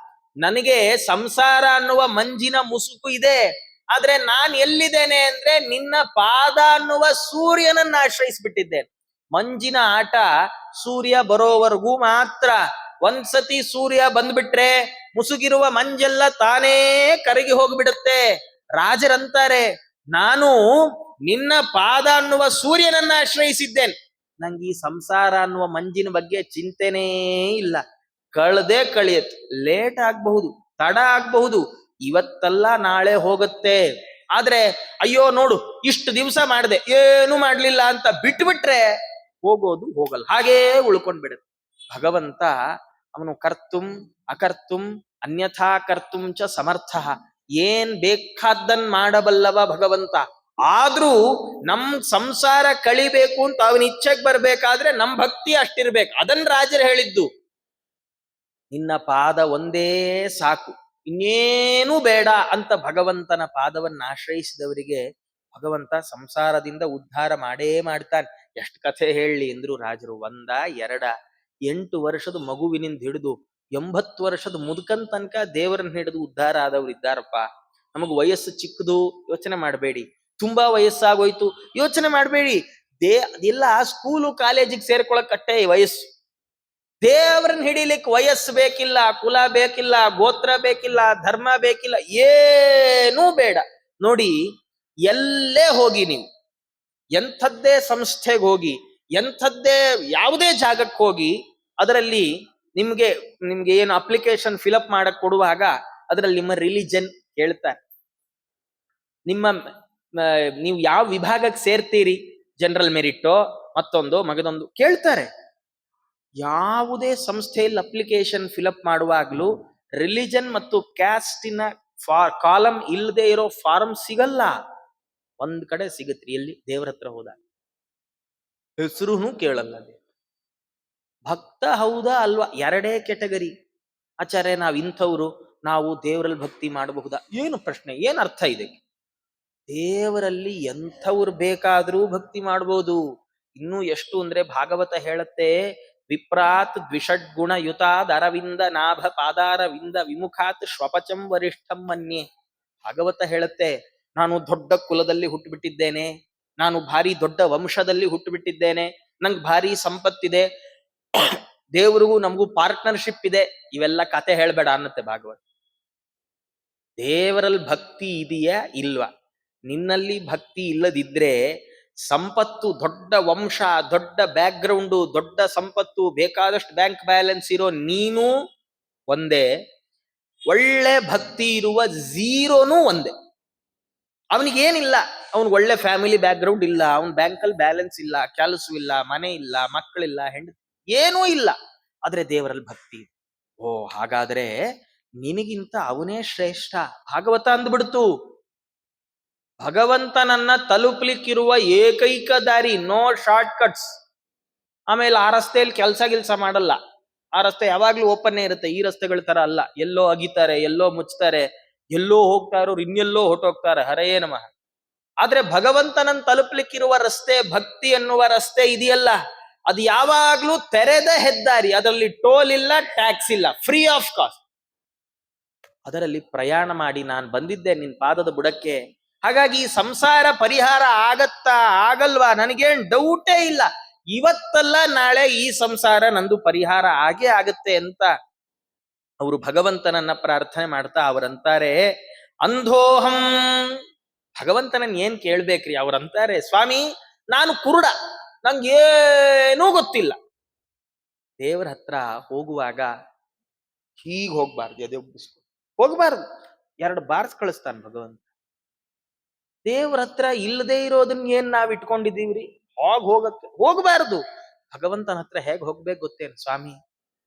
ನನಗೆ ಸಂಸಾರ ಅನ್ನುವ ಮಂಜಿನ ಮುಸುಕು ಇದೆ, ಆದ್ರೆ ನಾನ್ ಎಲ್ಲಿದ್ದೇನೆ ಅಂದ್ರೆ ನಿನ್ನ ಪಾದ ಅನ್ನುವ ಸೂರ್ಯನನ್ನ ಆಶ್ರಯಿಸ್ಬಿಟ್ಟಿದ್ದೇನೆ. ಮಂಜಿನ ಆಟ ಸೂರ್ಯ ಬರೋವರೆಗೂ ಮಾತ್ರ. ಒಂದ್ಸತಿ ಸೂರ್ಯ ಬಂದ್ಬಿಟ್ರೆ ಮುಸುಗಿರುವ ಮಂಜೆಲ್ಲ ತಾನೇ ಕರಗಿ ಹೋಗ್ಬಿಡುತ್ತೆ. ರಾಜರಂತಾರೆ ನಾನು ನಿನ್ನ ಪಾದ ಅನ್ನುವ ಸೂರ್ಯನನ್ನ ಆಶ್ರಯಿಸಿದ್ದೇನೆ, ನಂಗೆ ಈ ಸಂಸಾರ ಅನ್ನುವ ಮಂಜಿನ ಬಗ್ಗೆ ಚಿಂತೆನೇ ಇಲ್ಲ. ಕಳ್ದೆ ಕಳಿಯತ್, ಲೇಟ್ ಆಗ್ಬಹುದು, ತಡ ಆಗ್ಬಹುದು, ಇವತ್ತಲ್ಲ ನಾಳೆ ಹೋಗುತ್ತೆ. ಆದ್ರೆ ಅಯ್ಯೋ ನೋಡು ಇಷ್ಟು ದಿವಸ ಮಾಡಿದೆ ಏನು ಮಾಡ್ಲಿಲ್ಲ ಅಂತ ಬಿಟ್ಬಿಟ್ರೆ ಹೋಗೋದು ಹೋಗಲ್ಲ, ಹಾಗೇ ಉಳ್ಕೊಂಡ್ಬಿಡುತ್ತೆ. ಭಗವಂತ ಅವನು ಕರ್ತುಂ ಅಕರ್ತುಂ ಅನ್ಯಥಾ ಕರ್ತುಂ ಚ ಸಮರ್ಥ. ಏನ್ ಬೇಕಾದ್ದನ್ ಮಾಡಬಲ್ಲವ ಭಗವಂತ. ಆದ್ರೂ ನಮ್ ಸಂಸಾರ ಕಳಿಬೇಕು ಅಂತ ಅವನ ಇಚ್ಛೆಗೆ ಬರ್ಬೇಕಾದ್ರೆ ನಮ್ ಭಕ್ತಿ ಅಷ್ಟಿರ್ಬೇಕು. ಅದನ್ ರಾಜರು ಹೇಳಿದ್ದು. ನಿನ್ನ ಪಾದ ಒಂದೇ ಸಾಕು, ಇನ್ನೇನೂ ಬೇಡ ಅಂತ ಭಗವಂತನ ಪಾದವನ್ನ ಆಶ್ರಯಿಸಿದವರಿಗೆ ಭಗವಂತ ಸಂಸಾರದಿಂದ ಉದ್ಧಾರ ಮಾಡೇ ಮಾಡ್ತಾನೆ. ಎಷ್ಟು ಕಥೆ ಹೇಳಲಿ ಅಂದ್ರು ರಾಜರು. 1 2 8 ವರ್ಷದ ಮಗುವಿನಿಂದ ಹಿಡಿದು 80 ವರ್ಷದ ಮುದುಕನ್ ತನಕ ದೇವರನ್ನ ಹಿಡಿದು ಉದ್ಧಾರ ಆದವ್ರು ಇದ್ದಾರಪ್ಪ. ನಮಗ್ ವಯಸ್ಸು ಚಿಕ್ಕದು ಯೋಚನೆ ಮಾಡಬೇಡಿ, ತುಂಬಾ ವಯಸ್ಸಾಗೋಯ್ತು ಯೋಚನೆ ಮಾಡಬೇಡಿ. ಅದೆಲ್ಲ ಸ್ಕೂಲು ಕಾಲೇಜಿಗೆ ಸೇರ್ಕೊಳಕ್ ಅಟ್ಟೆ ವಯಸ್ಸು. ದೇವರನ್ನ ಹಿಡಿಲಿಕ್ಕೆ ವಯಸ್ಸು ಬೇಕಿಲ್ಲ, ಕುಲ ಬೇಕಿಲ್ಲ, ಗೋತ್ರ ಬೇಕಿಲ್ಲ, ಧರ್ಮ ಬೇಕಿಲ್ಲ, ಏನೂ ಬೇಡ. ನೋಡಿ, ಎಲ್ಲೇ ಹೋಗಿ ನೀವು, ಎಂಥದ್ದೇ ಸಂಸ್ಥೆಗೆ ಹೋಗಿ, ಎಂಥದ್ದೇ ಯಾವುದೇ ಜಾಗಕ್ಕೆ ಹೋಗಿ, ಅದರಲ್ಲಿ ನಿಮ್ಗೆ ಏನು ಅಪ್ಲಿಕೇಶನ್ ಫಿಲಪ್ ಮಾಡಕ್ ಕೊಡುವಾಗ ಅದರಲ್ಲಿ ನಿಮ್ಮ ರಿಲಿಜನ್ ಕೇಳ್ತಾರೆ. ನೀವು ಯಾವ ವಿಭಾಗಕ್ಕೆ ಸೇರ್ತೀರಿ, ಜನರಲ್ ಮೆರಿಟೋ ಮತ್ತೊಂದು ಮಗದೊಂದು ಕೇಳ್ತಾರೆ. ಯಾವುದೇ ಸಂಸ್ಥೆಯಲ್ಲಿ ಅಪ್ಲಿಕೇಶನ್ ಫಿಲಪ್ ಮಾಡುವಾಗ್ಲೂ ರಿಲಿಜನ್ ಮತ್ತು ಕ್ಯಾಸ್ಟಿನ ಕಾಲಂ ಇಲ್ಲದೆ ಇರೋ ಫಾರ್ಮ್ ಸಿಗಲ್ಲ. ಒಂದ್ ಕಡೆ ಸಿಗತ್ರಿ, ಎಲ್ಲಿ? ದೇವರ ಹತ್ರ ಹೋದಾಗ. ಹೆಸರು ಕೇಳಲ್ಲ. ಭಕ್ತ ಹೌದಾ ಅಲ್ವಾ ಎರಡೇ ಕೆಟಗರಿ. ಆಚಾರ್ಯ ನಾವ್ ಇಂಥವ್ರು, ನಾವು ದೇವರಲ್ಲಿ ಭಕ್ತಿ ಮಾಡಬಹುದಾ? ಏನು ಪ್ರಶ್ನೆ, ಏನ್ ಅರ್ಥ ಇದೆ? ದೇವರಲ್ಲಿ ಎಂಥವ್ರು ಬೇಕಾದ್ರೂ ಭಕ್ತಿ ಮಾಡಬಹುದು. ಇನ್ನೂ ಎಷ್ಟು ಅಂದ್ರೆ ಭಾಗವತ ಹೇಳತ್ತೆ, ವಿಪ್ರಾತ್ ದ್ವಿಷಡ್ಗುಣ ಯುತಾದ್ ಅರವಿಂದ ನಾಭ ಪಾದಾರವಿಂದ ವಿಮುಖಾತ್ ಶ್ವಪಚಂ ವರಿಷ್ಠಂ ಮನ್ಯೆ. ಭಾಗವತ ಹೇಳತ್ತೆ, ನಾನು ದೊಡ್ಡ ಕುಲದಲ್ಲಿ ಹುಟ್ಟುಬಿಟ್ಟಿದ್ದೇನೆ, ನಾನು ಭಾರಿ ದೊಡ್ಡ ವಂಶದಲ್ಲಿ ಹುಟ್ಟುಬಿಟ್ಟಿದ್ದೇನೆ, ನಂಗೆ ಭಾರಿ ಸಂಪತ್ತಿದೆ, ದೇವರಿಗೂ ನಮಗೂ ಪಾರ್ಟ್ನರ್ಶಿಪ್ ಇದೆ. ಇವೆಲ್ಲ ಕತೆ ಹೇಳ್ಬೇಡ ಅನ್ನತ್ತೆ ಭಾಗವತ. ದೇವರಲ್ಲಿ ಭಕ್ತಿ ಇದೆಯಾ ಇಲ್ವಾ? ನಿನ್ನಲ್ಲಿ ಭಕ್ತಿ ಇಲ್ಲದಿದ್ರೆ ಸಂಪತ್ತು, ದೊಡ್ಡ ವಂಶ, ದೊಡ್ಡ ಬ್ಯಾಕ್ ಗ್ರೌಂಡು, ದೊಡ್ಡ ಸಂಪತ್ತು, ಬೇಕಾದಷ್ಟು ಬ್ಯಾಂಕ್ ಬ್ಯಾಲೆನ್ಸ್ ಇರೋ ನೀನು ಒಂದೇ, ಒಳ್ಳೆ ಭಕ್ತಿ ಇರುವ ಝೀರೋನು ಒಂದೇ. ಅವನಿಗೇನಿಲ್ಲ, ಅವನ್ ಒಳ್ಳೆ ಫ್ಯಾಮಿಲಿ ಬ್ಯಾಕ್ ಗ್ರೌಂಡ್ ಇಲ್ಲ, ಅವನ್ ಬ್ಯಾಂಕಲ್ಲಿ ಬ್ಯಾಲೆನ್ಸ್ ಇಲ್ಲ, ಕೆಲಸವಿಲ್ಲ, ಮನೆ ಇಲ್ಲ, ಮಕ್ಕಳಿಲ್ಲ, ಹೆಂಡತಿ ಏನೂ ಇಲ್ಲ, ಆದ್ರೆ ದೇವರಲ್ಲಿ ಭಕ್ತಿ. ಓ, ಹಾಗಾದ್ರೆ ನಿನಗಿಂತ ಅವನೇ ಶ್ರೇಷ್ಠ. ಭಾಗವತ ಅಂದ್ಬಿಡ್ತು. ಭಗವಂತನನ್ನ ತಲುಪಲಿಕ್ಕಿರುವ ಏಕೈಕ ದಾರಿ, ನೋ ಶಾರ್ಟ್ ಕಟ್ಸ್. ಆಮೇಲೆ ಆ ರಸ್ತೆಯಲ್ಲಿ ಕೆಲಸ ಮಾಡಲ್ಲ, ಆ ರಸ್ತೆ ಯಾವಾಗ್ಲೂ ಓಪನ್ನೇ ಇರುತ್ತೆ. ಈ ರಸ್ತೆಗಳ ತರ ಅಲ್ಲ, ಎಲ್ಲೋ ಅಗಿತಾರೆ, ಎಲ್ಲೋ ಮುಚ್ತಾರೆ, ಎಲ್ಲೋ ಹೋಗ್ತಾ ಇರೋರು ಇನ್ನೆಲ್ಲೋ ಹೊಟ್ಟೋಗ್ತಾರೆ. ಹರೇ ನಮಃ. ಆದ್ರೆ ಭಗವಂತನನ್ನು ತಲುಪಲಿಕ್ಕಿರುವ ರಸ್ತೆ, ಭಕ್ತಿ ಎನ್ನುವ ರಸ್ತೆ ಇದೆಯಲ್ಲ, ಅದು ಯಾವಾಗ್ಲೂ ತೆರೆದ ಹೆದ್ದಾರಿ. ಅದರಲ್ಲಿ ಟೋಲ್ ಇಲ್ಲ, ಟ್ಯಾಕ್ಸ್ ಇಲ್ಲ, ಫ್ರೀ ಆಫ್ ಕಾಸ್ಟ್. ಅದರಲ್ಲಿ ಪ್ರಯಾಣ ಮಾಡಿ ನಾನು ಬಂದಿದ್ದೆ ನಿನ್ ಪಾದದ ಬುಡಕ್ಕೆ. ಹಾಗಾಗಿ ಈ ಸಂಸಾರ ಪರಿಹಾರ ಆಗತ್ತಾ ಆಗಲ್ವಾ ನನಗೇನ್ ಡೌಟೇ ಇಲ್ಲ. ಇವತ್ತಲ್ಲ ನಾಳೆ ಈ ಸಂಸಾರ ನಂದು ಪರಿಹಾರ ಆಗೇ ಆಗತ್ತೆ ಅಂತ ಅವರು ಭಗವಂತನನ್ನ ಪ್ರಾರ್ಥನೆ ಮಾಡ್ತಾ ಅವರಂತಾರೆ, ಅಂಧೋಹಂ. ಭಗವಂತನನ್ ಏನ್ ಕೇಳ್ಬೇಕ್ರಿ? ಅವ್ರಂತಾರೆ, ಸ್ವಾಮಿ ನಾನು ಕುರುಡ, ನಂಗೇನೂ ಗೊತ್ತಿಲ್ಲ. ದೇವರ ಹತ್ರ ಹೋಗುವಾಗ ಹೀಗ್ ಹೋಗ್ಬಾರ್ದು, ಅದೇ ಹೋಗ್ಬಾರ್ದು, 2 ಬಾರ್ಸ್ ಕಳಿಸ್ತಾನ ಭಗವಂತ. ದೇವ್ರ ಹತ್ರ ಇಲ್ಲದೆ ಇರೋದನ್ನ ಏನ್ ನಾವ್ ಇಟ್ಕೊಂಡಿದೀವ್ರಿ? ಹೋಗ್ಬಾರ್ದು. ಭಗವಂತನ ಹತ್ರ ಹೇಗ್ ಹೋಗ್ಬೇಕು ಗೊತ್ತೇನು? ಸ್ವಾಮಿ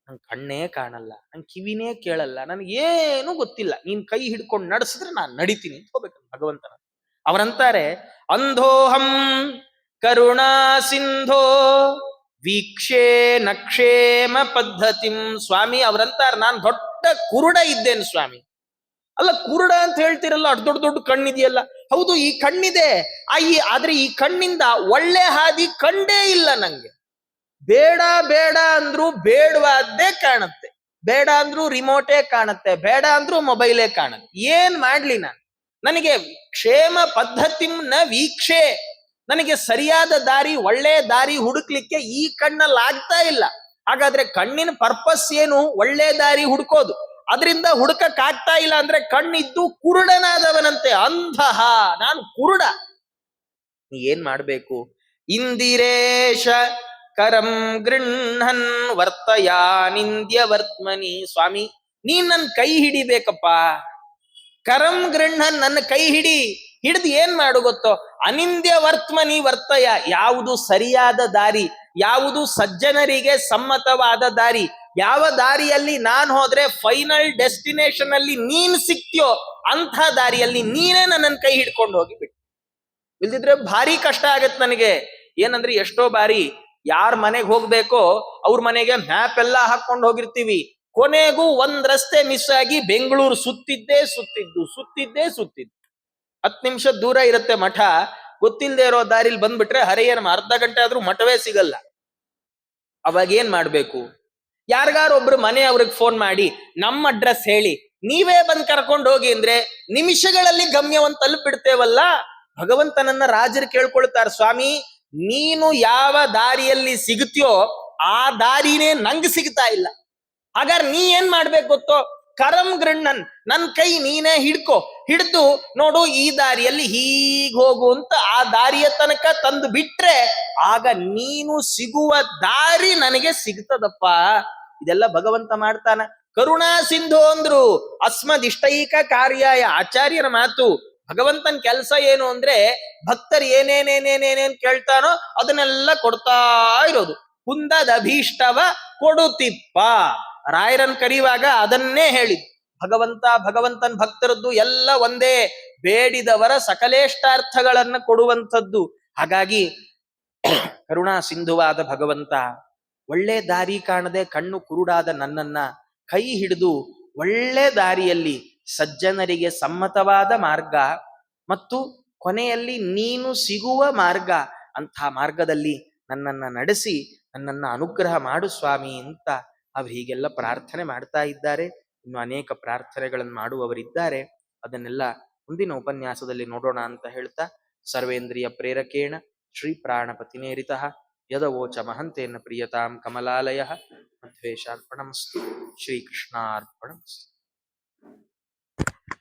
ನಂಗೆ ಕಣ್ಣೇ ಕಾಣಲ್ಲ, ನಂಗೆ ಕಿವಿನೇ ಕೇಳಲ್ಲ, ನನಗೇನು ಗೊತ್ತಿಲ್ಲ, ನೀನ್ ಕೈ ಹಿಡ್ಕೊಂಡು ನಡೆಸಿದ್ರೆ ನಾನು ನಡಿತೀನಿ ಅಂತ ಹೋಗ್ಬೇಕು ಭಗವಂತನ. ಅವರಂತಾರೆ, ಅಂಧೋಹಂ ಕರುಣಾ ಸಿಂಧೋ ವೀಕ್ಷೇ ನಕ್ಷೇಮ ಪದ್ಧತಿಂ. ಸ್ವಾಮಿ ಅವರಂತಾರ, ನಾನ್ ದೊಡ್ಡ ಕುರುಡ ಇದ್ದೇನೆ ಸ್ವಾಮಿ. ಅಲ್ಲ, ಕುರುಡ ಅಂತ ಹೇಳ್ತಿರಲ್ಲ, ದೊಡ್ಡ ದೊಡ್ಡ ಕಣ್ಣಿದೆಯಲ್ಲ. ಹೌದು, ಈ ಕಣ್ಣಿದೆ. ಆದ್ರೆ ಈ ಕಣ್ಣಿಂದ ಒಳ್ಳೆ ಹಾದಿ ಕಂಡೇ ಇಲ್ಲ ನಂಗೆ. ಬೇಡ ಬೇಡ ಅಂದ್ರೂ ಬೇಡವಾದ್ದೇ ಕಾಣುತ್ತೆ, ಬೇಡ ಅಂದ್ರೂ ರಿಮೋಟೇ ಕಾಣುತ್ತೆ, ಬೇಡ ಅಂದ್ರೂ ಮೊಬೈಲೇ ಕಾಣುತ್ತೆ. ಏನ್ ಮಾಡ್ಲಿ ನಾನು? ನನಗೆ ಕ್ಷೇಮ ಪದ್ಧತಿನ ವೀಕ್ಷೆ, ನನಗೆ ಸರಿಯಾದ ದಾರಿ, ಒಳ್ಳೆ ದಾರಿ ಹುಡುಕ್ಲಿಕ್ಕೆ ಈ ಕಣ್ಣಲ್ಲಿ ಆಗ್ತಾ ಇಲ್ಲ. ಹಾಗಾದ್ರೆ ಕಣ್ಣಿನ ಪರ್ಪಸ್ ಏನು? ಒಳ್ಳೆ ದಾರಿ ಹುಡುಕೋದು. ಅದರಿಂದ ಹುಡುಕಕ್ ಆಗ್ತಾ ಇಲ್ಲ ಅಂದ್ರೆ ಕಣ್ಣಿದ್ದು ಕುರುಡನಾದವನಂತೆ. ಅಂಧಃ, ನಾನು ಕುರುಡ. ನೀ ಏನ್ ಮಾಡ್ಬೇಕು? ಇಂದಿರೇಶ ಕರಂ ಗೃಹನ್ ವರ್ತಯಾನಿಂದ್ಯ ವರ್ತಮನಿ. ಸ್ವಾಮಿ ನೀನ್ ನನ್ ಕೈ ಹಿಡಿಬೇಕಪ್ಪ. ಕರಂ ಗೃಹನ್, ನನ್ನ ಕೈ ಹಿಡಿದು ಏನ್ ಮಾಡು ಗೊತ್ತೋ? ಅನಿಂದ್ಯ ವರ್ತಮನಿ ವರ್ತಯ. ಯಾವುದು ಸರಿಯಾದ ದಾರಿ, ಯಾವುದು ಸಜ್ಜನರಿಗೆ ಸಮ್ಮತವಾದ ದಾರಿ, ಯಾವ ದಾರಿಯಲ್ಲಿ ನಾನು ಹೋದ್ರೆ ಫೈನಲ್ ಡೆಸ್ಟಿನೇಷನ್ ಅಲ್ಲಿ ನೀನ್ ಸಿಕ್ತಿಯೋ ಅಂಥ ದಾರಿಯಲ್ಲಿ ನೀನೇ ನನ್ನನ್ನು ಕೈ ಹಿಡ್ಕೊಂಡು ಹೋಗಿಬಿಟ್ಟು. ಇಲ್ದಿದ್ರೆ ಭಾರಿ ಕಷ್ಟ ಆಗತ್ತೆ ನನಗೆ. ಏನಂದ್ರೆ ಎಷ್ಟೋ ಬಾರಿ ಯಾರ ಮನೆಗೆ ಹೋಗ್ಬೇಕೋ ಅವ್ರ ಮನೆಗೆ ಮ್ಯಾಪ್ ಎಲ್ಲ ಹಾಕೊಂಡು ಹೋಗಿರ್ತೀವಿ. ಕೊನೆಗೂ ಒಂದ್ ರಸ್ತೆ ಮಿಸ್ ಆಗಿ ಬೆಂಗಳೂರು ಸುತ್ತಿದ್ದೇ ಸುತ್ತಿದ್ದು 10 ನಿಮಿಷ ದೂರ ಇರುತ್ತೆ ಮಠ. ಗೊತ್ತಿಲ್ಲದೆ ಇರೋ ದಾರಿಲಿ ಬಂದ್ಬಿಟ್ರೆ ಹರಿಯನ ಅರ್ಧ ಗಂಟೆ ಆದ್ರೂ ಮಠವೇ ಸಿಗಲ್ಲ. ಅವಾಗ ಏನ್ ಮಾಡ್ಬೇಕು? ಯಾರಿಗಾರೊಬ್ರು ಮನೆಯವ್ರಿಗೆ ಫೋನ್ ಮಾಡಿ ನಮ್ಮ ಅಡ್ರೆಸ್ ಹೇಳಿ ನೀವೇ ಬಂದ್ ಕರ್ಕೊಂಡು ಹೋಗಿ ಅಂದ್ರೆ ನಿಮಿಷಗಳಲ್ಲಿ ಗಮ್ಯವನ್ನು ತಲುಪಿಡ್ತೇವಲ್ಲ. ಭಗವಂತನನ್ನ ರಾಜರು ಕೇಳ್ಕೊಳ್ತಾರೆ, ಸ್ವಾಮಿ ನೀನು ಯಾವ ದಾರಿಯಲ್ಲಿ ಸಿಗುತ್ತೀಯೋ ಆ ದಾರಿನೇ ನಂಗೆ ಸಿಗ್ತಾ ಇಲ್ಲ. ಹಾಗಾದ್ರೆ ನೀ ಏನ್ ಮಾಡ್ಬೇಕು ಗೊತ್ತೋ? ಕರಂ ಗೃಹನ್, ನನ್ ಕೈ ನೀನೇ ಹಿಡ್ದು ನೋಡು, ಈ ದಾರಿಯಲ್ಲಿ ಹೀಗ್ ಹೋಗು ಅಂತ ಆ ದಾರಿಯ ತನಕ ತಂದು ಬಿಟ್ರೆ ಆಗ ನೀನು ಸಿಗುವ ದಾರಿ ನನಗೆ ಸಿಗ್ತದಪ್ಪ. ಇದೆಲ್ಲ ಭಗವಂತ ಮಾಡ್ತಾನ. ಕರುಣಾ ಸಿಂಧು ಅಂದ್ರು ಅಸ್ಮದಿಷ್ಟೈಕ ಕಾರ್ಯಾಯ. ಆಚಾರ್ಯರ ಮಾತು. ಭಗವಂತನ ಕೆಲಸ ಏನು ಅಂದ್ರೆ ಭಕ್ತರು ಏನೇನೇನೇನೇನೇನ್ ಕೇಳ್ತಾನೋ ಅದನ್ನೆಲ್ಲ ಕೊಡ್ತಾ ಇರೋದು. ಕುಂದದ ಅಭೀಷ್ಟವ ಕೊಡುತ್ತಿಪ್ಪ. ರಾಯರನ್ ಕರೆಯುವಾಗ ಅದನ್ನೇ ಹೇಳಿದ್ ಭಗವಂತನ ಭಕ್ತರದ್ದು ಎಲ್ಲ ಒಂದೇ, ಬೇಡಿದವರ ಸಕಲೇಷ್ಟಾರ್ಥಗಳನ್ನ ಕೊಡುವಂಥದ್ದು. ಹಾಗಾಗಿ ಕರುಣಾ ಸಿಂಧುವಾದ ಭಗವಂತ ಒಳ್ಳೆ ದಾರಿ ಕಾಣದೆ ಕಣ್ಣು ಕುರುಡಾದ ನನ್ನನ್ನ ಕೈ ಹಿಡಿದು ಒಳ್ಳೆ ದಾರಿಯಲ್ಲಿ ಸಜ್ಜನರಿಗೆ ಸಮ್ಮತವಾದ ಮಾರ್ಗ ಮತ್ತು ಕೊನೆಯಲ್ಲಿ ನೀನು ಸಿಗುವ ಮಾರ್ಗ, ಅಂಥ ಮಾರ್ಗದಲ್ಲಿ ನನ್ನನ್ನ ನಡೆಸಿ ನನ್ನನ್ನ ಅನುಗ್ರಹ ಮಾಡು ಸ್ವಾಮಿ ಅಂತ ಅವ್ರು ಹೀಗೆಲ್ಲ ಪ್ರಾರ್ಥನೆ ಮಾಡ್ತಾ ಇದ್ದಾರೆ. ಇನ್ನು ಅನೇಕ ಪ್ರಾರ್ಥನೆಗಳನ್ನು ಮಾಡುವವರಿದ್ದಾರೆ. ಅದನ್ನೆಲ್ಲ ಮುಂದಿನ ಉಪನ್ಯಾಸದಲ್ಲಿ ನೋಡೋಣ ಅಂತ ಹೇಳ್ತಾ, ಸರ್ವೇಂದ್ರಿಯ ಪ್ರೇರಕೇಣ ಶ್ರೀ ಪ್ರಾಣಪತಿನೇರಿತಃ ಯದವೋಚ ಮಹಂತೇನ ಪ್ರಿಯತಾಂ ಕಮಲಾಲಯ. ಮಧ್ವೇಶಾರ್ಪಣಮಸ್ತು. ಶ್ರೀಕೃಷ್ಣಾರ್ಪಣಮಸ್ತು.